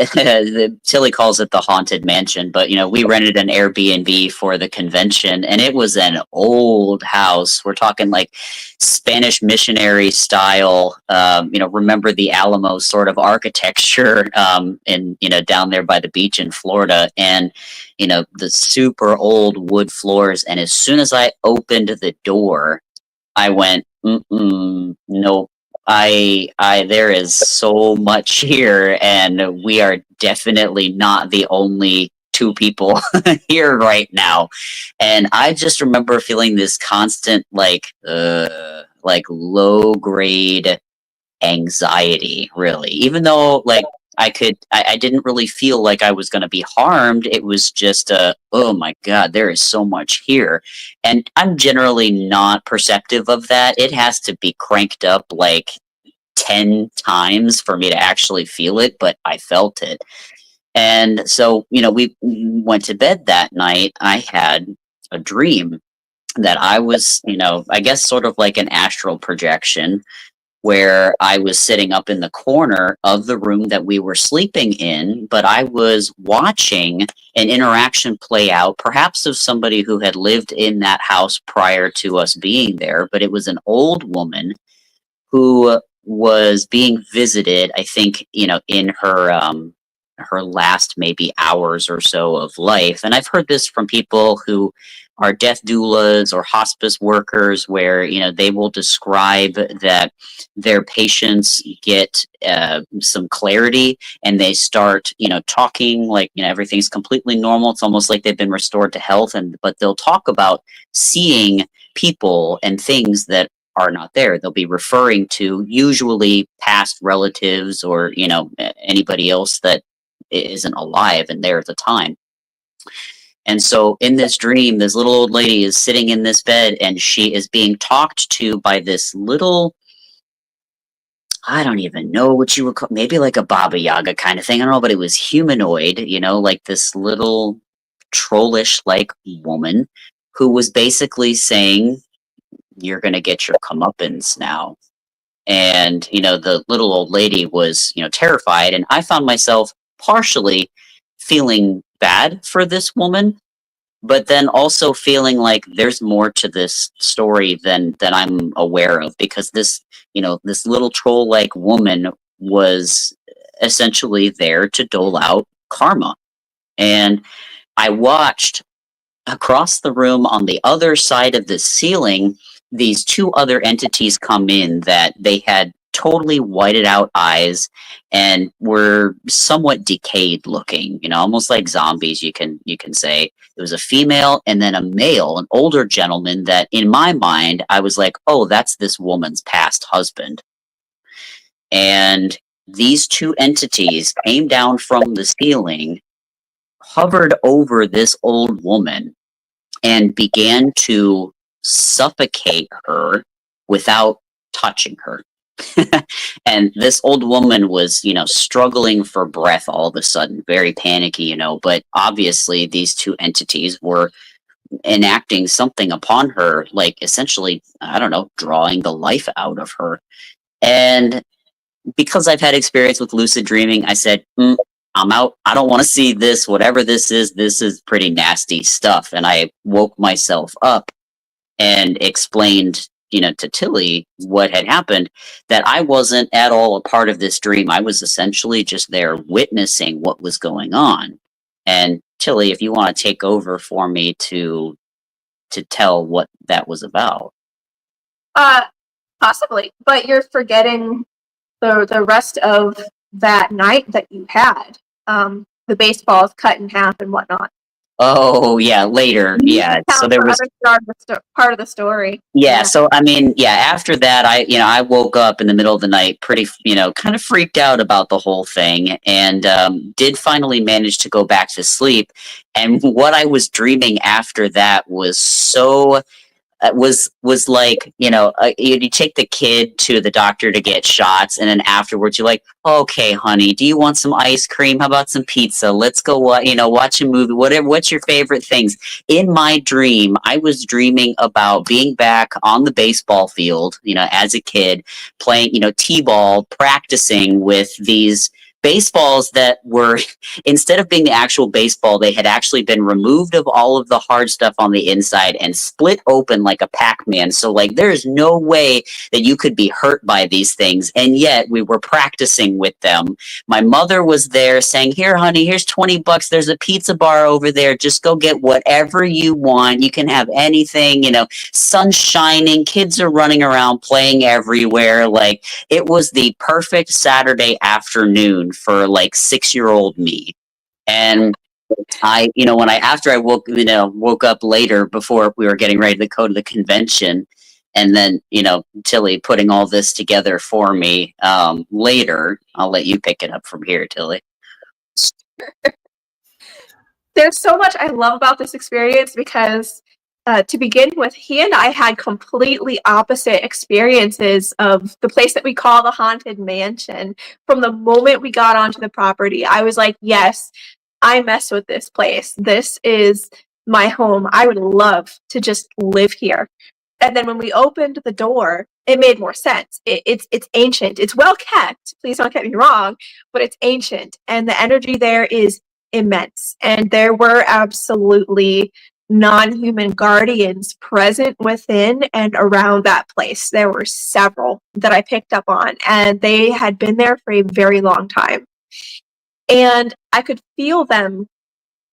Tillie calls it the haunted mansion, but we rented an Airbnb for the convention, and it was an old house. We're talking like Spanish missionary style. Remember the Alamo sort of architecture, in down there by the beach in Florida, and the super old wood floors. And as soon as I opened the door, I went, nope. There is so much here, and we are definitely not the only two people here right now. And I just remember feeling this constant, like low grade anxiety, really, even though I didn't really feel like I was going to be harmed. It was just oh my God, there is so much here. And I'm generally not perceptive of that. It has to be cranked up like 10 times for me to actually feel it, but I felt it. And so, we went to bed that night. I had a dream that I was, I guess sort of like an astral projection, where I was sitting up in the corner of the room that we were sleeping in, but I was watching an interaction play out, perhaps of somebody who had lived in that house prior to us being there. But it was an old woman who was being visited, I think, in her last maybe hours or so of life. And I've heard this from people who are death doulas or hospice workers, where they will describe that their patients get some clarity, and they start talking like everything's completely normal. It's almost like they've been restored to health, but they'll talk about seeing people and things that are not there. They'll be referring to usually past relatives or anybody else that isn't alive and there at the time. And so in this dream, this little old lady is sitting in this bed, and she is being talked to by this little, I don't even know what you would call, maybe like a Baba Yaga kind of thing. I don't know, but it was humanoid, like this little trollish like woman who was basically saying, "You're going to get your comeuppance now." And, the little old lady was, terrified. And I found myself partially feeling bad for this woman, but then also feeling like there's more to this story than I'm aware of, because this little troll-like woman was essentially there to dole out karma. And I watched across the room on the other side of the ceiling these two other entities come in that they had totally whited out eyes and were somewhat decayed looking, almost like zombies, you can say. It was a female and then a male, an older gentleman that in my mind I was like, oh, that's this woman's past husband. And these two entities came down from the ceiling, hovered over this old woman, and began to suffocate her without touching her. And this old woman was, struggling for breath all of a sudden, very panicky, but obviously these two entities were enacting something upon her, like essentially, I don't know, drawing the life out of her. And because I've had experience with lucid dreaming, I said, I'm out. I don't want to see this. Whatever this is pretty nasty stuff. And I woke myself up and explained, to Tillie what had happened, that I wasn't at all a part of this dream. I was essentially just there witnessing what was going on. And Tillie, if you want to take over for me to tell what that was about. Possibly, but you're forgetting the rest of that night that you had. The baseballs cut in half and whatnot. Oh yeah, later. Yeah, so there was part of the story. Yeah, so I mean, yeah, after that I woke up in the middle of the night pretty, kind of freaked out about the whole thing, and did finally manage to go back to sleep. And what I was dreaming after that was so was like, you take the kid to the doctor to get shots, and then afterwards you're like, okay, honey, do you want some ice cream? How about some pizza? Let's go, watch a movie, whatever. What's your favorite things? In my dream, I was dreaming about being back on the baseball field, as a kid, playing, t-ball, practicing with these baseballs that were, instead of being the actual baseball, they had actually been removed of all of the hard stuff on the inside and split open like a Pac-Man. So like, there's no way that you could be hurt by these things. And yet we were practicing with them. My mother was there saying, here, honey, here's $20. There's a pizza bar over there. Just go get whatever you want. You can have anything, sun shining, kids are running around playing everywhere. Like, it was the perfect Saturday afternoon for like 6-year-old me. And after I woke up later before we were getting ready to go to the convention, and then, Tillie putting all this together for me later, I'll let you pick it up from here, Tillie. There's so much I love about this experience because to begin with, he and I had completely opposite experiences of the place that we call the Haunted Mansion. From the moment we got onto the property, I was like, yes, I mess with this place. This is my home. I would love to just live here. And then when we opened the door, it made more sense. It's ancient. It's well kept. Please don't get me wrong, but it's ancient. And the energy there is immense. And there were absolutely non-human guardians present within and around that place. There were several that I picked up on, and they had been there for a very long time. And I could feel them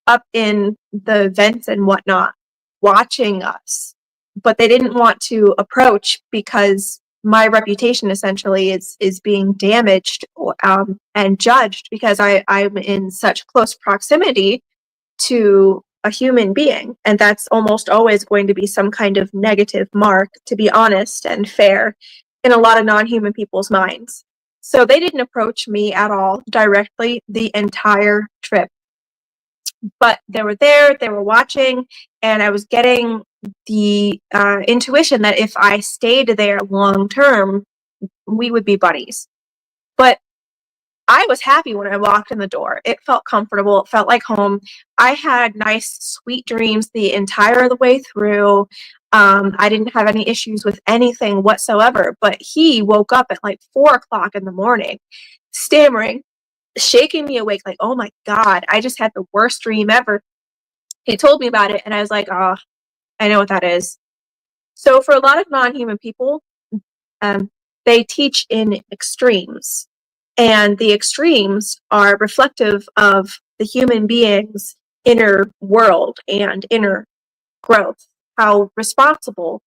up in the vents and whatnot, watching us. But they didn't want to approach because my reputation essentially is being damaged and judged because I'm in such close proximity to a human being, and that's almost always going to be some kind of negative mark, to be honest and fair, in a lot of non-human people's minds. So they didn't approach me at all directly the entire trip, but they were there, they were watching, and I was getting the intuition that if I stayed there long term, we would be buddies. But I was happy when I walked in the door. It felt comfortable. It felt like home. I had nice, sweet dreams the entire of the way through. I didn't have any issues with anything whatsoever. But he woke up at like 4 o'clock in the morning, stammering, shaking me awake like, oh my God, I just had the worst dream ever. He told me about it, and I was like, oh, I know what that is. So for a lot of non-human people, they teach in extremes. And the extremes are reflective of the human being's inner world and inner growth, how responsible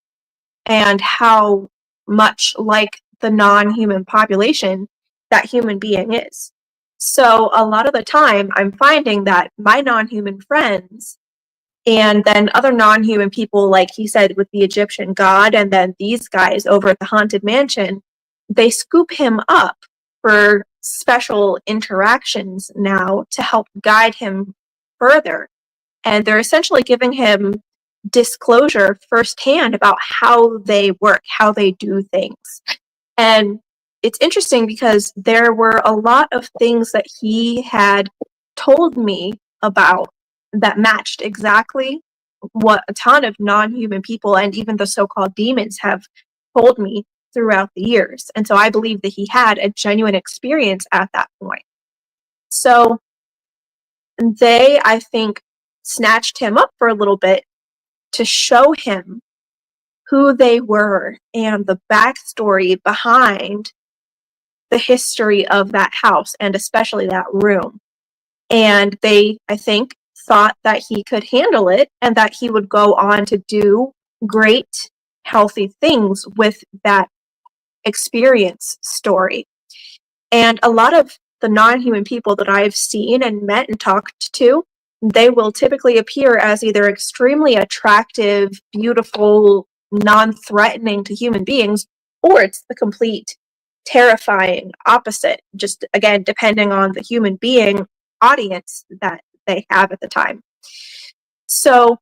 and how much like the non-human population that human being is. So a lot of the time, I'm finding that my non-human friends and then other non-human people, like he said, with the Egyptian god, and then these guys over at the Haunted Mansion, they scoop him up for special interactions now to help guide him further. And they're essentially giving him disclosure firsthand about how they work, how they do things. And it's interesting because there were a lot of things that he had told me about that matched exactly what a ton of non-human people and even the so-called demons have told me throughout the years. And so I believe that he had a genuine experience at that point. So they, I think, snatched him up for a little bit to show him who they were and the backstory behind the history of that house and especially that room. And they, I think, thought that he could handle it and that he would go on to do great, healthy things with that experience story. And a lot of the non-human people that I've seen and met and talked to, they will typically appear as either extremely attractive, beautiful, non-threatening to human beings, or it's the complete terrifying opposite, just again, depending on the human being audience that they have at the time. So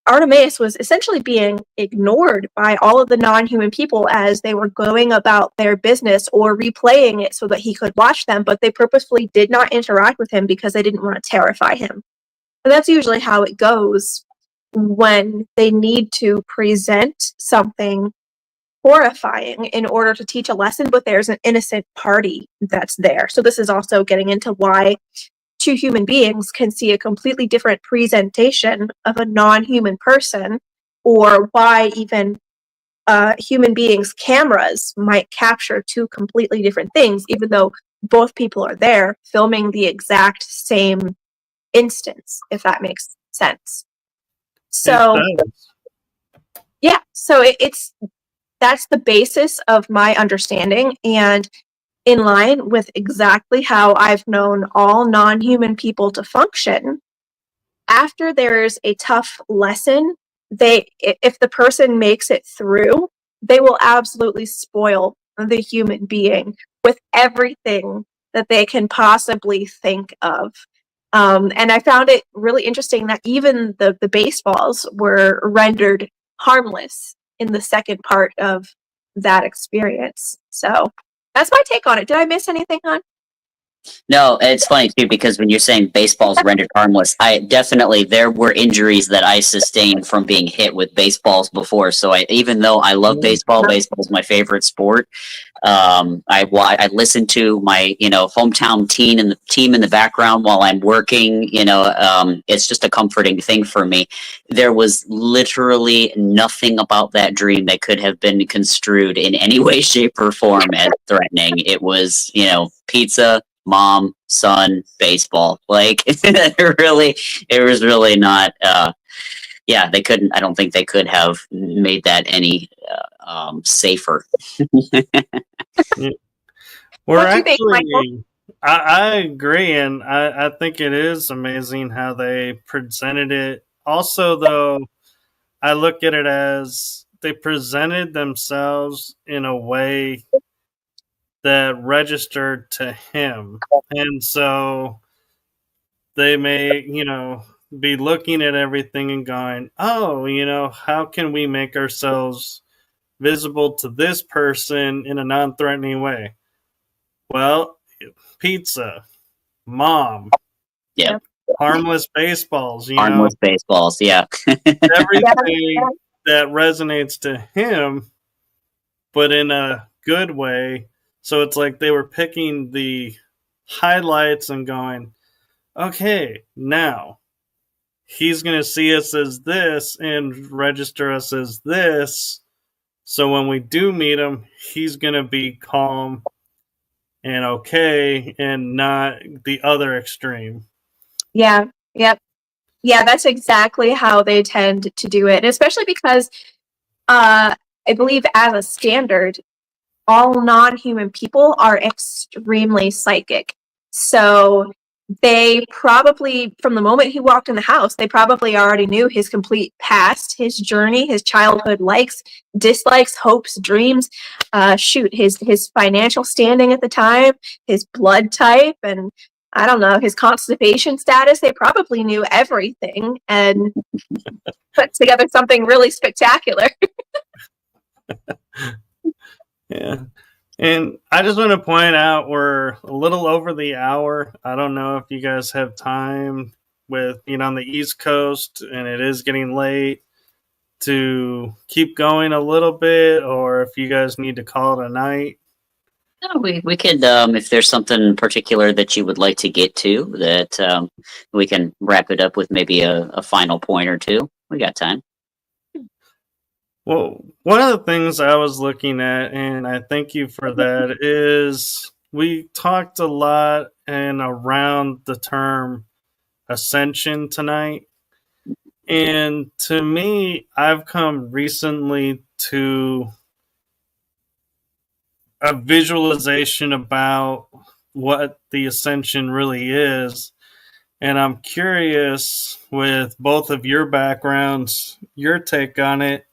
Artemaeus was essentially being ignored by all of the non-human people as they were going about their business or replaying it so that he could watch them, but they purposefully did not interact with him because they didn't want to terrify him. And that's usually how it goes when they need to present something horrifying in order to teach a lesson, but there's an innocent party that's there. So this is also getting into why two human beings can see a completely different presentation of a non-human person, or why even human beings' cameras might capture two completely different things, even though both people are there filming the exact same instance, if that makes sense. So, yeah, so it's that's the basis of my understanding, and in line with exactly how I've known all non-human people to function. After there's a tough lesson, if the person makes it through, they will absolutely spoil the human being with everything that they can possibly think of. And I found it really interesting that even the baseballs were rendered harmless in the second part of that experience. So that's my take on it. Did I miss anything, hon? No, it's funny too because when you're saying baseball's rendered harmless, there were injuries that I sustained from being hit with baseballs before. So even though I love baseball, baseball's my favorite sport. I listen to my hometown team in the background while I'm working. It's just a comforting thing for me. There was literally nothing about that dream that could have been construed in any way, shape, or form as threatening. It was pizza, mom, son, baseball. Like it was really not. They couldn't. I don't think they could have made that any safer. We're actually, I agree, and I think it is amazing how they presented it. Also, though, I look at it as they presented themselves in a way that registered to him, and so they may, be looking at everything and going, "Oh, how can we make ourselves visible to this person in a non-threatening way?" Well, pizza, mom, yeah, harmless baseballs, harmless baseballs, yeah. Everything that resonates to him, but in a good way. So it's like they were picking the highlights and going, okay, now he's going to see us as this and register us as this. So when we do meet him, he's going to be calm and okay and not the other extreme. Yeah, yep. Yeah, that's exactly how they tend to do it, especially because I believe as a standard, all non-human people are extremely psychic. So they probably, from the moment he walked in the house, they probably already knew his complete past, his journey, his childhood likes, dislikes, hopes, dreams, his financial standing at the time, his blood type, and I don't know, his constipation status. They probably knew everything and put together something really spectacular. Yeah. And I just want to point out we're a little over the hour. I don't know if you guys have time with being on the East Coast and it is getting late to keep going a little bit, or if you guys need to call it a night. No, we could, if there's something particular that you would like to get to, that we can wrap it up with maybe a final point or two. We got time. Well, one of the things I was looking at, and I thank you for that, is we talked a lot and around the term ascension tonight. And to me, I've come recently to a visualization about what the ascension really is. And I'm curious, with both of your backgrounds, your take on it.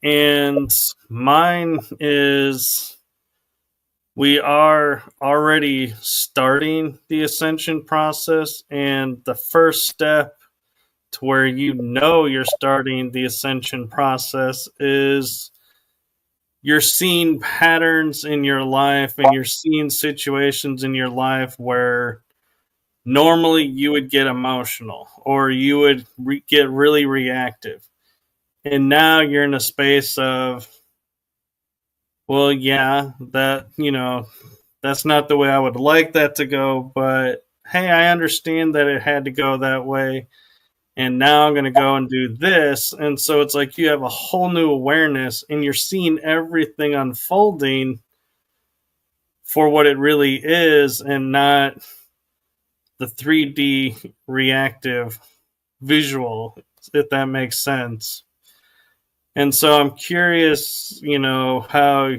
And mine is we are already starting the ascension process. And the first step to where you know you're starting the ascension process is you're seeing patterns in your life and you're seeing situations in your life where normally you would get emotional or you would get really reactive. And now you're in a space of, well, yeah, that, that's not the way I would like that to go, but hey, I understand that it had to go that way. And now I'm going to go and do this. And so it's like you have a whole new awareness and you're seeing everything unfolding for what it really is and not the 3D reactive visual, if that makes sense. And so I'm curious, how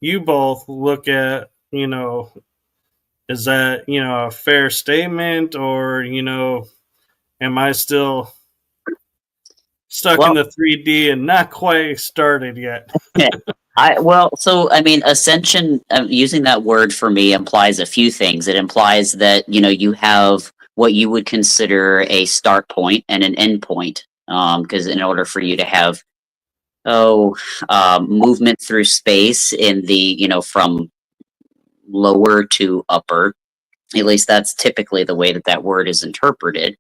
you both look at, is that, a fair statement or, am I still stuck in the 3D and not quite started yet? Ascension, using that word for me implies a few things. It implies that, you have what you would consider a start point and an end point. Because in order for you to have movement through space in the, from lower to upper, at least that's typically the way that word is interpreted,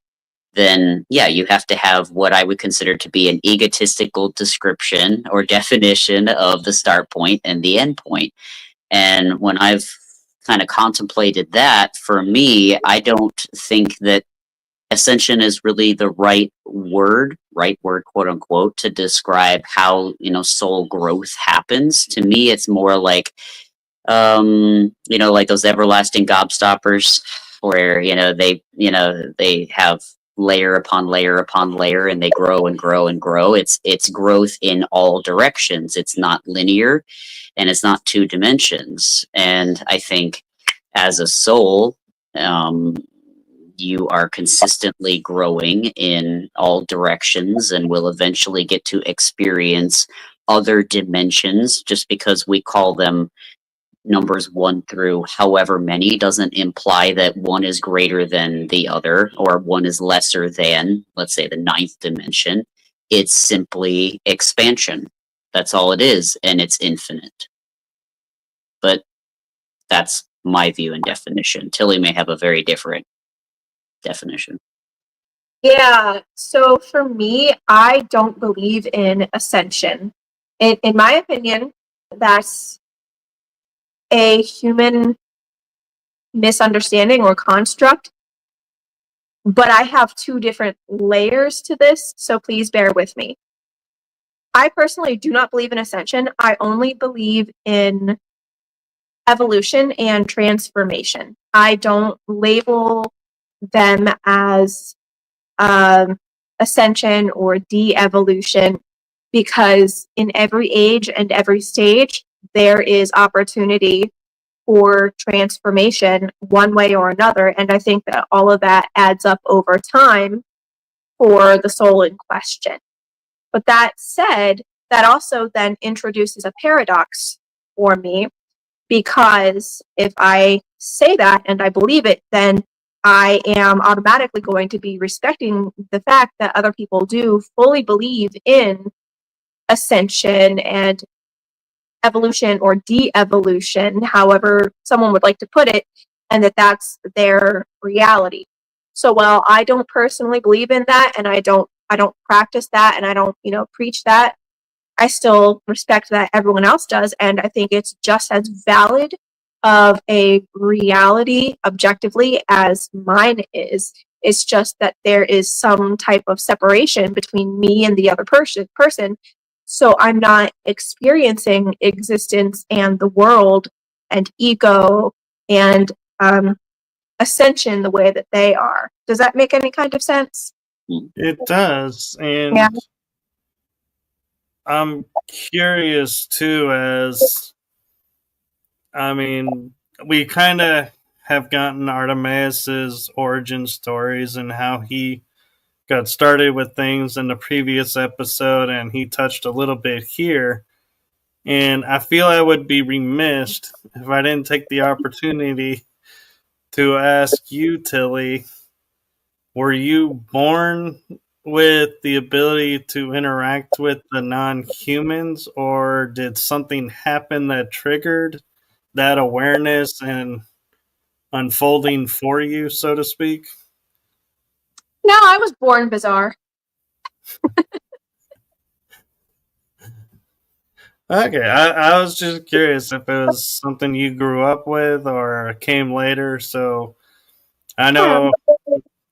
then yeah, you have to have what I would consider to be an egotistical description or definition of the start point and the end point. And when I've kind of contemplated that, for me, I don't think that ascension is really the right word, quote unquote, to describe how, soul growth happens. To me, it's more like, like those everlasting gobstoppers where, they have layer upon layer upon layer and they grow and grow and grow. It's growth in all directions. It's not linear and it's not two dimensions. And I think as a soul, you are consistently growing in all directions and will eventually get to experience other dimensions. Just because we call them numbers 1 through however many doesn't imply that one is greater than the other or one is lesser than, let's say, the 9th dimension. It's simply expansion. That's all it is, and it's infinite. But that's my view and definition. Tillie may have a very different definition. Yeah, so for me, I don't believe in ascension. In my opinion, that's a human misunderstanding or construct. But I have 2 different layers to this, so please bear with me. I personally do not believe in ascension. I only believe in evolution and transformation. I don't label them as ascension or de-evolution because in every age and every stage, there is opportunity for transformation one way or another. And I think that all of that adds up over time for the soul in question. But that said, that also then introduces a paradox for me, because if I say that and I believe it, then I am automatically going to be respecting the fact that other people do fully believe in ascension and evolution or de-evolution, however someone would like to put it, and that's their reality. So while I don't personally believe in that, and I don't practice that, and I don't, preach that, I still respect that everyone else does, and I think it's just as valid of a reality objectively as mine is. It's just that there is some type of separation between me and the other person. So I'm not experiencing existence and the world and ego and ascension the way that they are. Does that make any kind of sense? It does. And Yeah. I'm curious too, as we kind of have gotten Artemaeus's origin stories and how he got started with things in the previous episode, and he touched a little bit here. And I feel I would be remiss if I didn't take the opportunity to ask you, Tillie, were you born with the ability to interact with the non-humans, or did something happen that triggered that awareness and unfolding for you, so to speak? No, I was born bizarre. Okay, I was just curious if it was something you grew up with or came later. So I know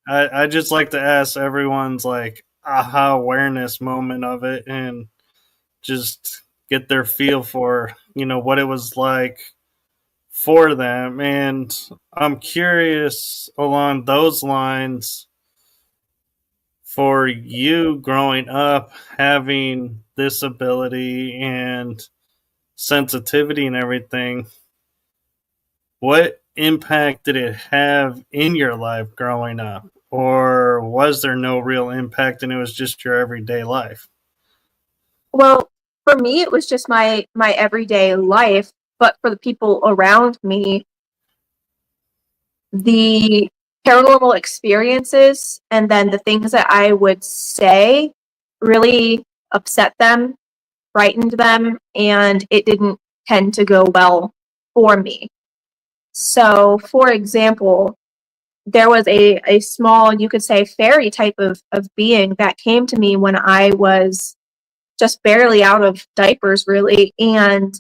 I just like to ask everyone's like aha awareness moment of it and just get their feel for, what it was like for them. And I'm curious along those lines, for you growing up having this ability and sensitivity and everything, what impact did it have in your life growing up? Or was there no real impact and it was just your everyday life? Well, for me, it was just my everyday life. But for the people around me, the paranormal experiences and then the things that I would say really upset them, frightened them, and it didn't tend to go well for me. So, for example, there was a small, you could say, fairy type of being that came to me when I was just barely out of diapers, really, and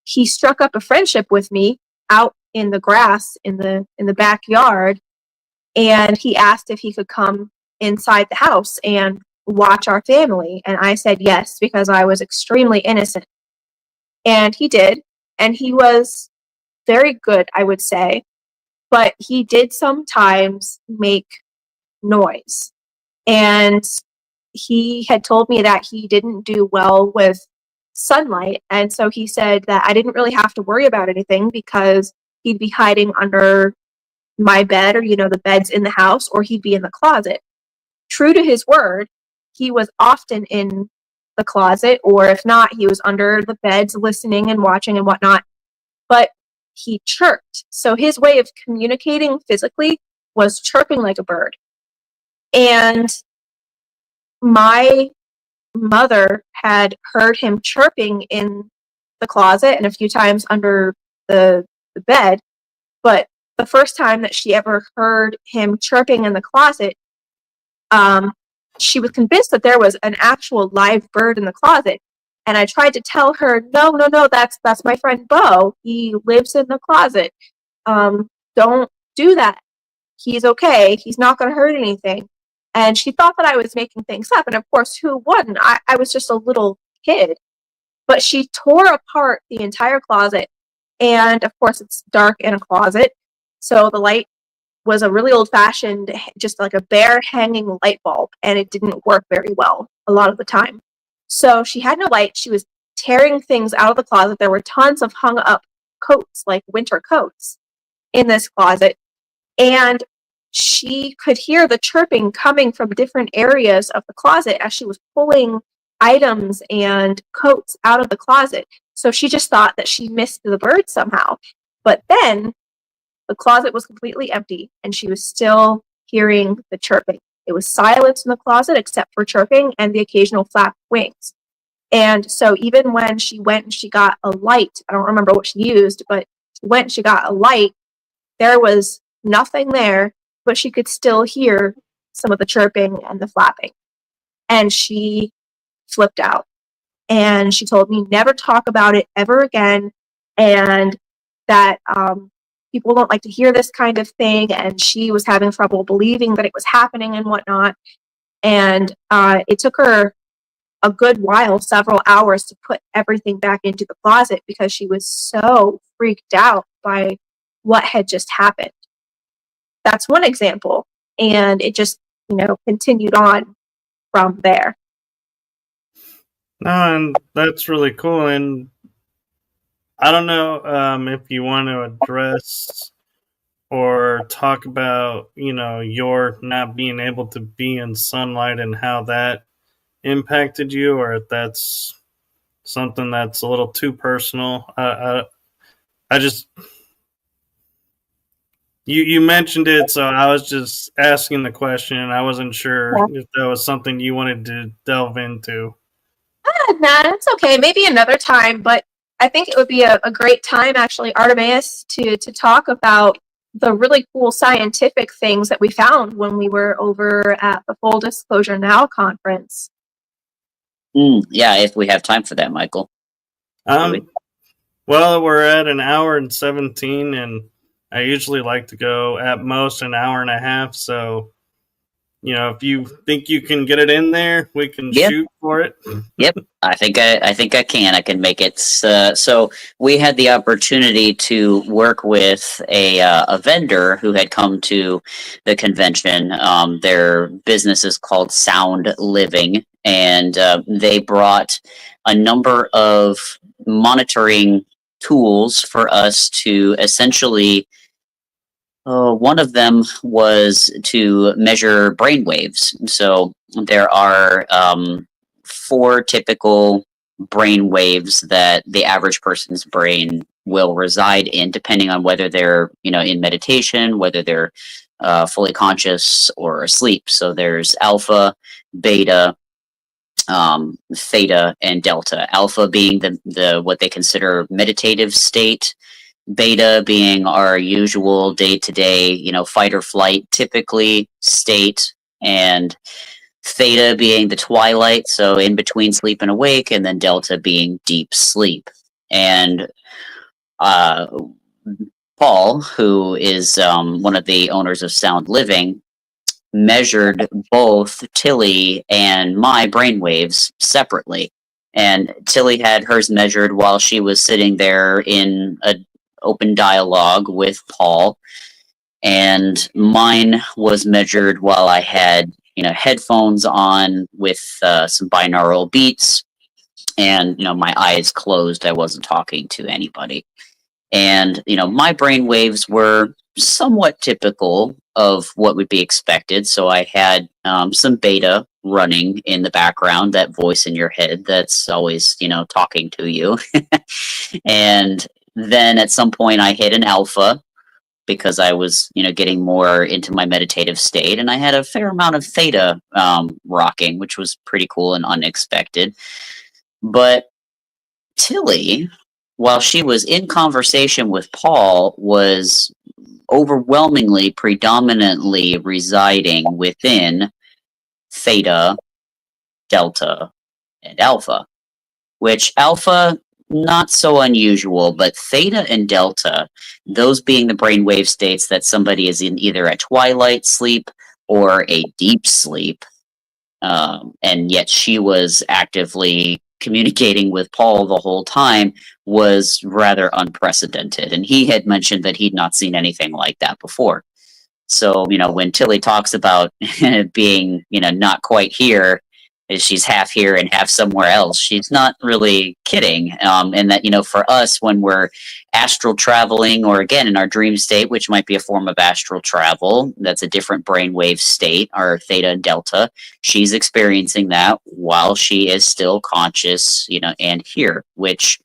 he struck up a friendship with me out in the grass in the backyard, and he asked if he could come inside the house and watch our family, and I said yes because I was extremely innocent. And he did, and he was very good, I would say, but he did sometimes make noise. And he had told me that he didn't do well with sunlight, and so he said that I didn't really have to worry about anything because he'd be hiding under my bed, or the beds in the house, or he'd be in the closet. True to his word, he was often in the closet, or if not, he was under the beds listening and watching and whatnot. But he chirped. So his way of communicating physically was chirping like a bird. And my mother had heard him chirping in the closet and a few times under the bed. But the first time that she ever heard him chirping in the closet, she was convinced that there was an actual live bird in the closet. And I tried to tell her, no, that's my friend Bo. He lives in the closet. Don't do that. He's okay. He's not going to hurt anything. And she thought that I was making things up. And of course, who wouldn't? I was just a little kid. But she tore apart the entire closet. And of course, it's dark in a closet. So the light was a really old-fashioned, just like a bare hanging light bulb. And it didn't work very well a lot of the time. So she had no light. She was tearing things out of the closet. There were tons of hung up coats, like winter coats, in this closet. And she could hear the chirping coming from different areas of the closet as she was pulling items and coats out of the closet. So she just thought that she missed the bird somehow. But then the closet was completely empty and she was still hearing the chirping. It was silence in the closet except for chirping and the occasional flap of wings. And so even when she went and she got a light, I don't remember what she used, but she went and she got a light, there was nothing there, but she could still hear some of the chirping and the flapping. And she flipped out. And she told me never talk about it ever again, and that people don't like to hear this kind of thing, and she was having trouble believing that it was happening and whatnot. And it took her a good while, several hours, to put everything back into the closet because she was so freaked out by what had just happened. That's one example. And it just, continued on from there. No, and that's really cool. And I don't know if you want to address or talk about, your not being able to be in sunlight and how that impacted you, or if that's something that's a little too personal. I just, you mentioned it, so I was just asking the question, and I wasn't sure if that was something you wanted to delve into. Nah, it's okay. Maybe another time, but I think it would be a great time, actually, Artemaeus, to talk about the really cool scientific things that we found when we were over at the Full Disclosure Now conference. Yeah, if we have time for that, Michael. Well, we're at an hour and 17, and I usually like to go at most an hour and a half. So, if you think you can get it in there, we can shoot for it. Yep, I think I can. I can make it. So we had the opportunity to work with a vendor who had come to the convention. Their business is called Sound Living, and they brought a number of monitoring tools for us to essentially. One of them was to measure brain waves. So there are 4 typical brain waves that the average person's brain will reside in, depending on whether they're in meditation, whether they're fully conscious or asleep. So there's alpha, beta, theta, and delta. Alpha being the what they consider meditative state. Beta being our usual day-to-day, fight or flight, typically state, and theta being the twilight, so in between sleep and awake, and then delta being deep sleep. And Paul, who is one of the owners of Sound Living, measured both Tillie and my brainwaves separately. And Tillie had hers measured while she was sitting there in an open dialogue with Paul, and mine was measured while I had headphones on with some binaural beats, and my eyes closed. I wasn't talking to anybody, and my brain waves were somewhat typical of what would be expected. So I had some beta running in the background, that voice in your head that's always talking to you. And then at some point I hit an alpha because I was getting more into my meditative state, and I had a fair amount of theta rocking, which was pretty cool and unexpected. But Tillie, while she was in conversation with Paul, was overwhelmingly, predominantly residing within theta, delta, and alpha, which alpha, not so unusual, but theta and delta, those being the brainwave states that somebody is in either a twilight sleep or a deep sleep, and yet she was actively communicating with Paul the whole time, was rather unprecedented. And he had mentioned that he'd not seen anything like that before. So, when Tillie talks about being, not quite here, she's half here and half somewhere else, she's not really kidding. And that, for us, when we're astral traveling, or again, in our dream state, which might be a form of astral travel, that's a different brainwave state, our theta and delta, she's experiencing that while she is still conscious, and here, which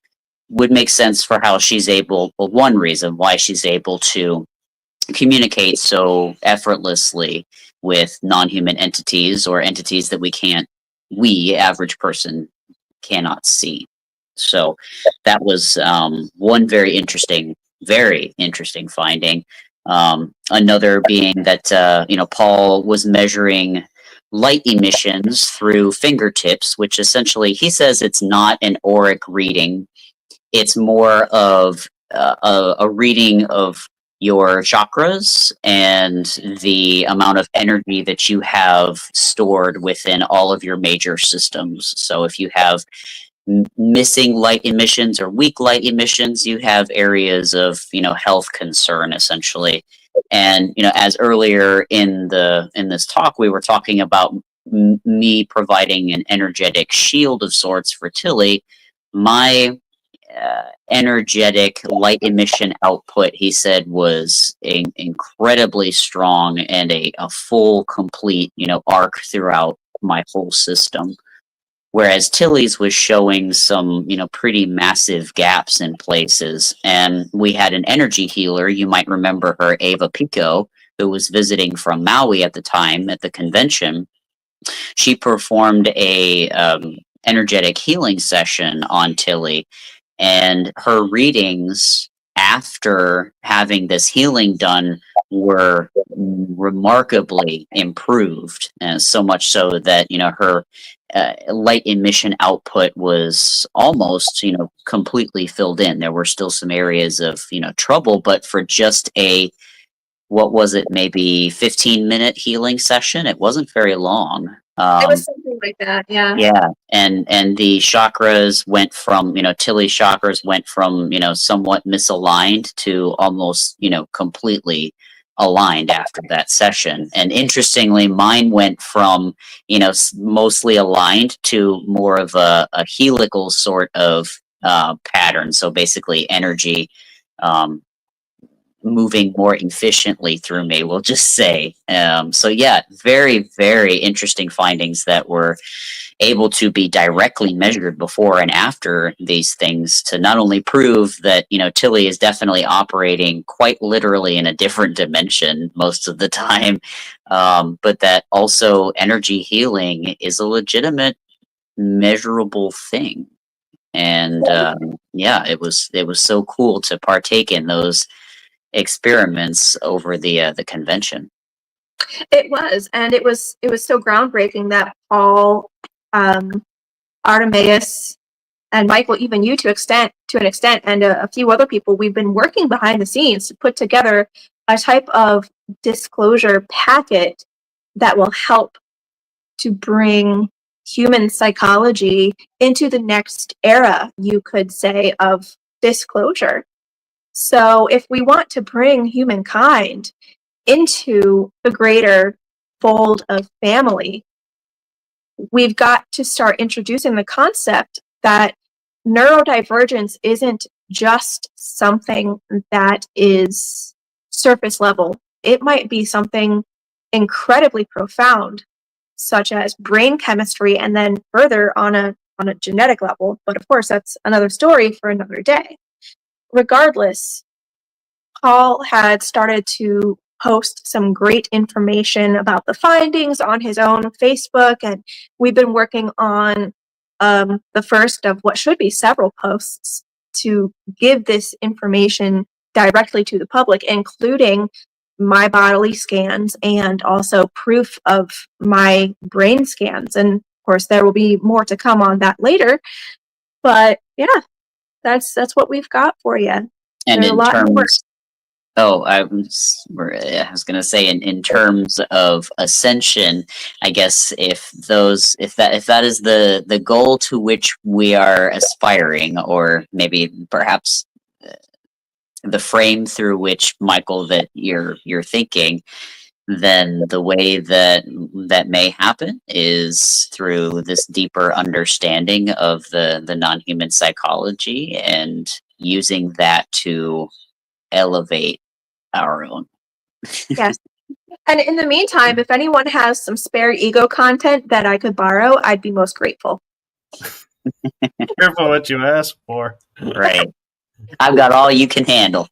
would make sense for how she's able, well, one reason why she's able to communicate so effortlessly with non-human entities, or entities that we, average person, cannot see. So that was one very interesting finding. Another being that Paul was measuring light emissions through fingertips, which essentially he says it's not an auric reading. It's more of a reading of your chakras and the amount of energy that you have stored within all of your major systems. So if you have missing light emissions or weak light emissions, you have areas of health concern essentially. And as earlier in this talk we were talking about me providing an energetic shield of sorts for Tillie. My energetic light emission output, he said, was incredibly strong and a full complete arc throughout my whole system. Whereas Tillie's was showing some, pretty massive gaps in places. And we had an energy healer, you might remember her, Ava Pico, who was visiting from Maui at the time at the convention. She performed a energetic healing session on Tillie, and her readings after having this healing done were remarkably improved, and so much so that her light emission output was almost completely filled in. There were still some areas of trouble, but for just a maybe 15-minute healing session, it wasn't very long. It was something like that, yeah. Yeah, and the chakras went from Tillie's chakras went from somewhat misaligned to almost completely aligned after that session. And interestingly, mine went from mostly aligned to more of a helical sort of pattern. So basically, energy moving more efficiently through me, we'll just say. So yeah, very, very interesting findings that were able to be directly measured before and after these things to not only prove that Tillie is definitely operating quite literally in a different dimension most of the time, but that also energy healing is a legitimate measurable thing. And yeah, it was so cool to partake in those experiments over the convention. It was, and it was so groundbreaking that Paul, Artemaeus, and Michael, even you to an extent, and a few other people, we've been working behind the scenes to put together a type of disclosure packet that will help to bring human psychology into the next era, you could say, of disclosure. So if we want to bring humankind into the greater fold of family, we've got to start introducing the concept that neurodivergence isn't just something that is surface level. It might be something incredibly profound, such as brain chemistry, and then further on a genetic level. But of course, that's another story for another day. Regardless, Paul had started to post some great information about the findings on his own Facebook, and we've been working on the first of what should be several posts to give this information directly to the public, including my bodily scans and also proof of my brain scans. And of course, there will be more to come on that later. But yeah, that's what we've got for you. And there's in terms, I was going to say, in terms of ascension, I guess if that is the goal to which we are aspiring, or maybe perhaps the frame through which, Michael, that you're thinking, then the way that may happen is through this deeper understanding of the non-human psychology and using that to elevate our own. Yes. And in the meantime, if anyone has some spare ego content that I could borrow, I'd be most grateful. Careful what you ask for. Right. I've got all you can handle.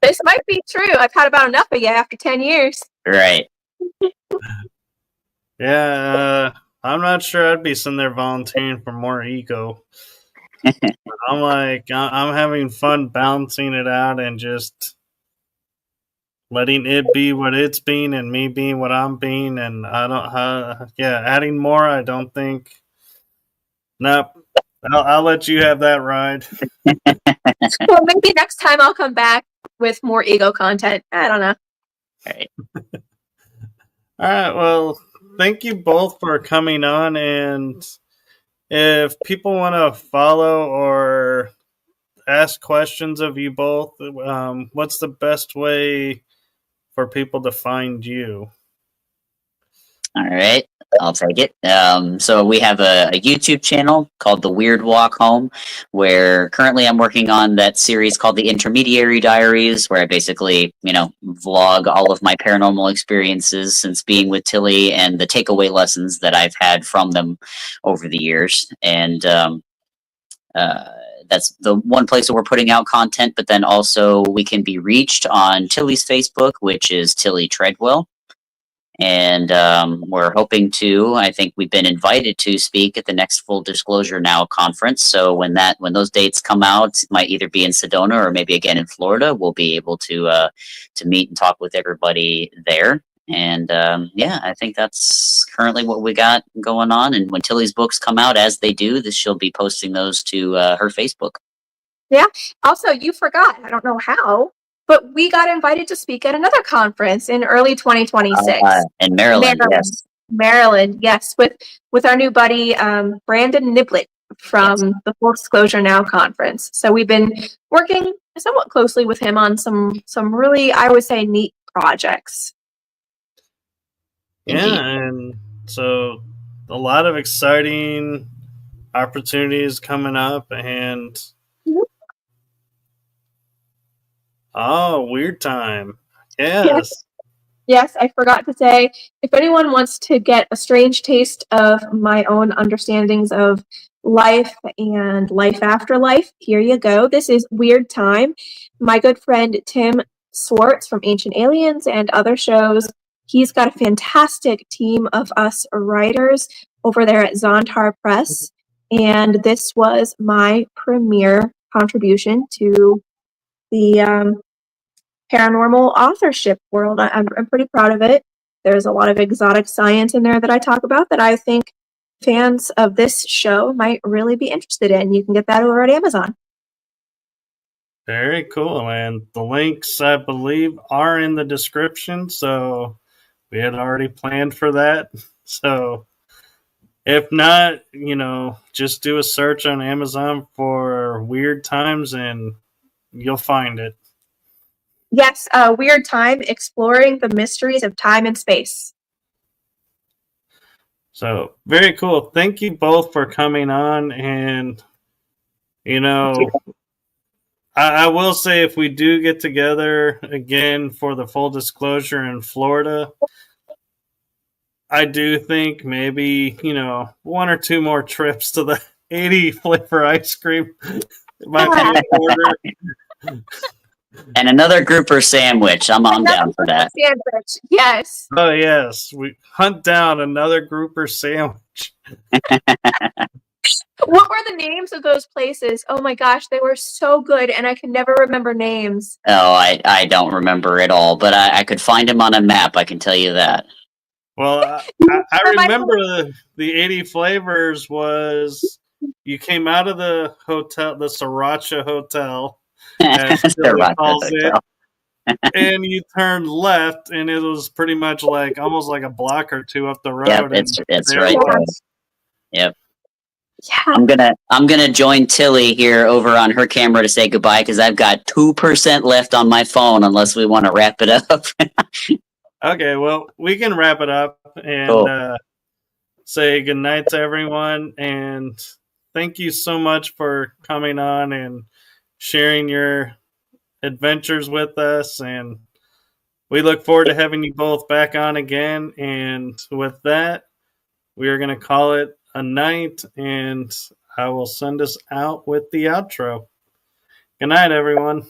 This might be true. I've had about enough of you after 10 years. Right. Yeah. I'm not sure I'd be sitting there volunteering for more ego. I'm like, I'm having fun balancing it out and just letting it be what it's being and me being what I'm being. And I don't, adding more, I don't think. Nope. I'll let you have that ride. Well, maybe next time I'll come back with more ego content. I don't know. All right. All right. Well, thank you both for coming on. And if people want to follow or ask questions of you both, what's the best way for people to find you? All right, I'll take it. So we have a YouTube channel called The Weird Walk Home, where currently I'm working on that series called The Intermediary Diaries, where I basically, vlog all of my paranormal experiences since being with Tillie and the takeaway lessons that I've had from them over the years. And that's the one place that we're putting out content, but then also we can be reached on Tillie's Facebook, which is Tillie Treadwell. And we're hoping to, I think we've been invited to speak at the next Full Disclosure Now conference. So when those dates come out, it might either be in Sedona or maybe again in Florida, we'll be able to meet and talk with everybody there. And I think that's currently what we got going on. And when Tillie's books come out, as they do, she'll be posting those to her Facebook. Yeah. Also, you forgot, I don't know how, but we got invited to speak at another conference in early 2026. In Maryland, yes. Maryland, yes, with our new buddy, Brandon Niblett from the Full Disclosure Now conference. So we've been working somewhat closely with him on some really, I would say, neat projects. Yeah, and so a lot of exciting opportunities coming up, and weird time. Yes. Yes, I forgot to say, if anyone wants to get a strange taste of my own understandings of life and life after life, here you go. This is Weird Time. My good friend Tim Swartz from Ancient Aliens and other shows, he's got a fantastic team of us writers over there at Zontar Press, and this was my premiere contribution to the paranormal authorship world. I'm pretty proud of it. There's a lot of exotic science in there that I talk about that I think fans of this show might really be interested in. You can get that over at Amazon. Very cool. And the links, I believe, are in the description. So we had already planned for that. So if not, just do a search on Amazon for Weird Times and you'll find it. Yes, Weird Time, exploring the mysteries of time and space. So, very cool. Thank you both for coming on. And, I will say if we do get together again for the Full Disclosure in Florida, I do think maybe, one or two more trips to the 80 flavor ice cream might be in order. And another grouper sandwich. I'm down for that. Sandwich, yes. Oh, yes. We hunt down another grouper sandwich. What were the names of those places? Oh my gosh, they were so good, and I can never remember names. Oh, I don't remember at all, but I could find them on a map, I can tell you that. Well, I remember the 80 flavors was you came out of the hotel, the Sriracha Hotel, as Tillie calls it, and you turned left, and it was pretty much almost like a block or two up the road. Yep, it's right there. Yep. Yeah. I'm gonna join Tillie here over on her camera to say goodbye because I've got 2% left on my phone unless we want to wrap it up. Okay, well, we can wrap it up and say goodnight to everyone, and thank you so much for coming on and sharing your adventures with us, and we look forward to having you both back on again. And with that, we are going to call it a night, and I will send us out with the outro. Good night, everyone.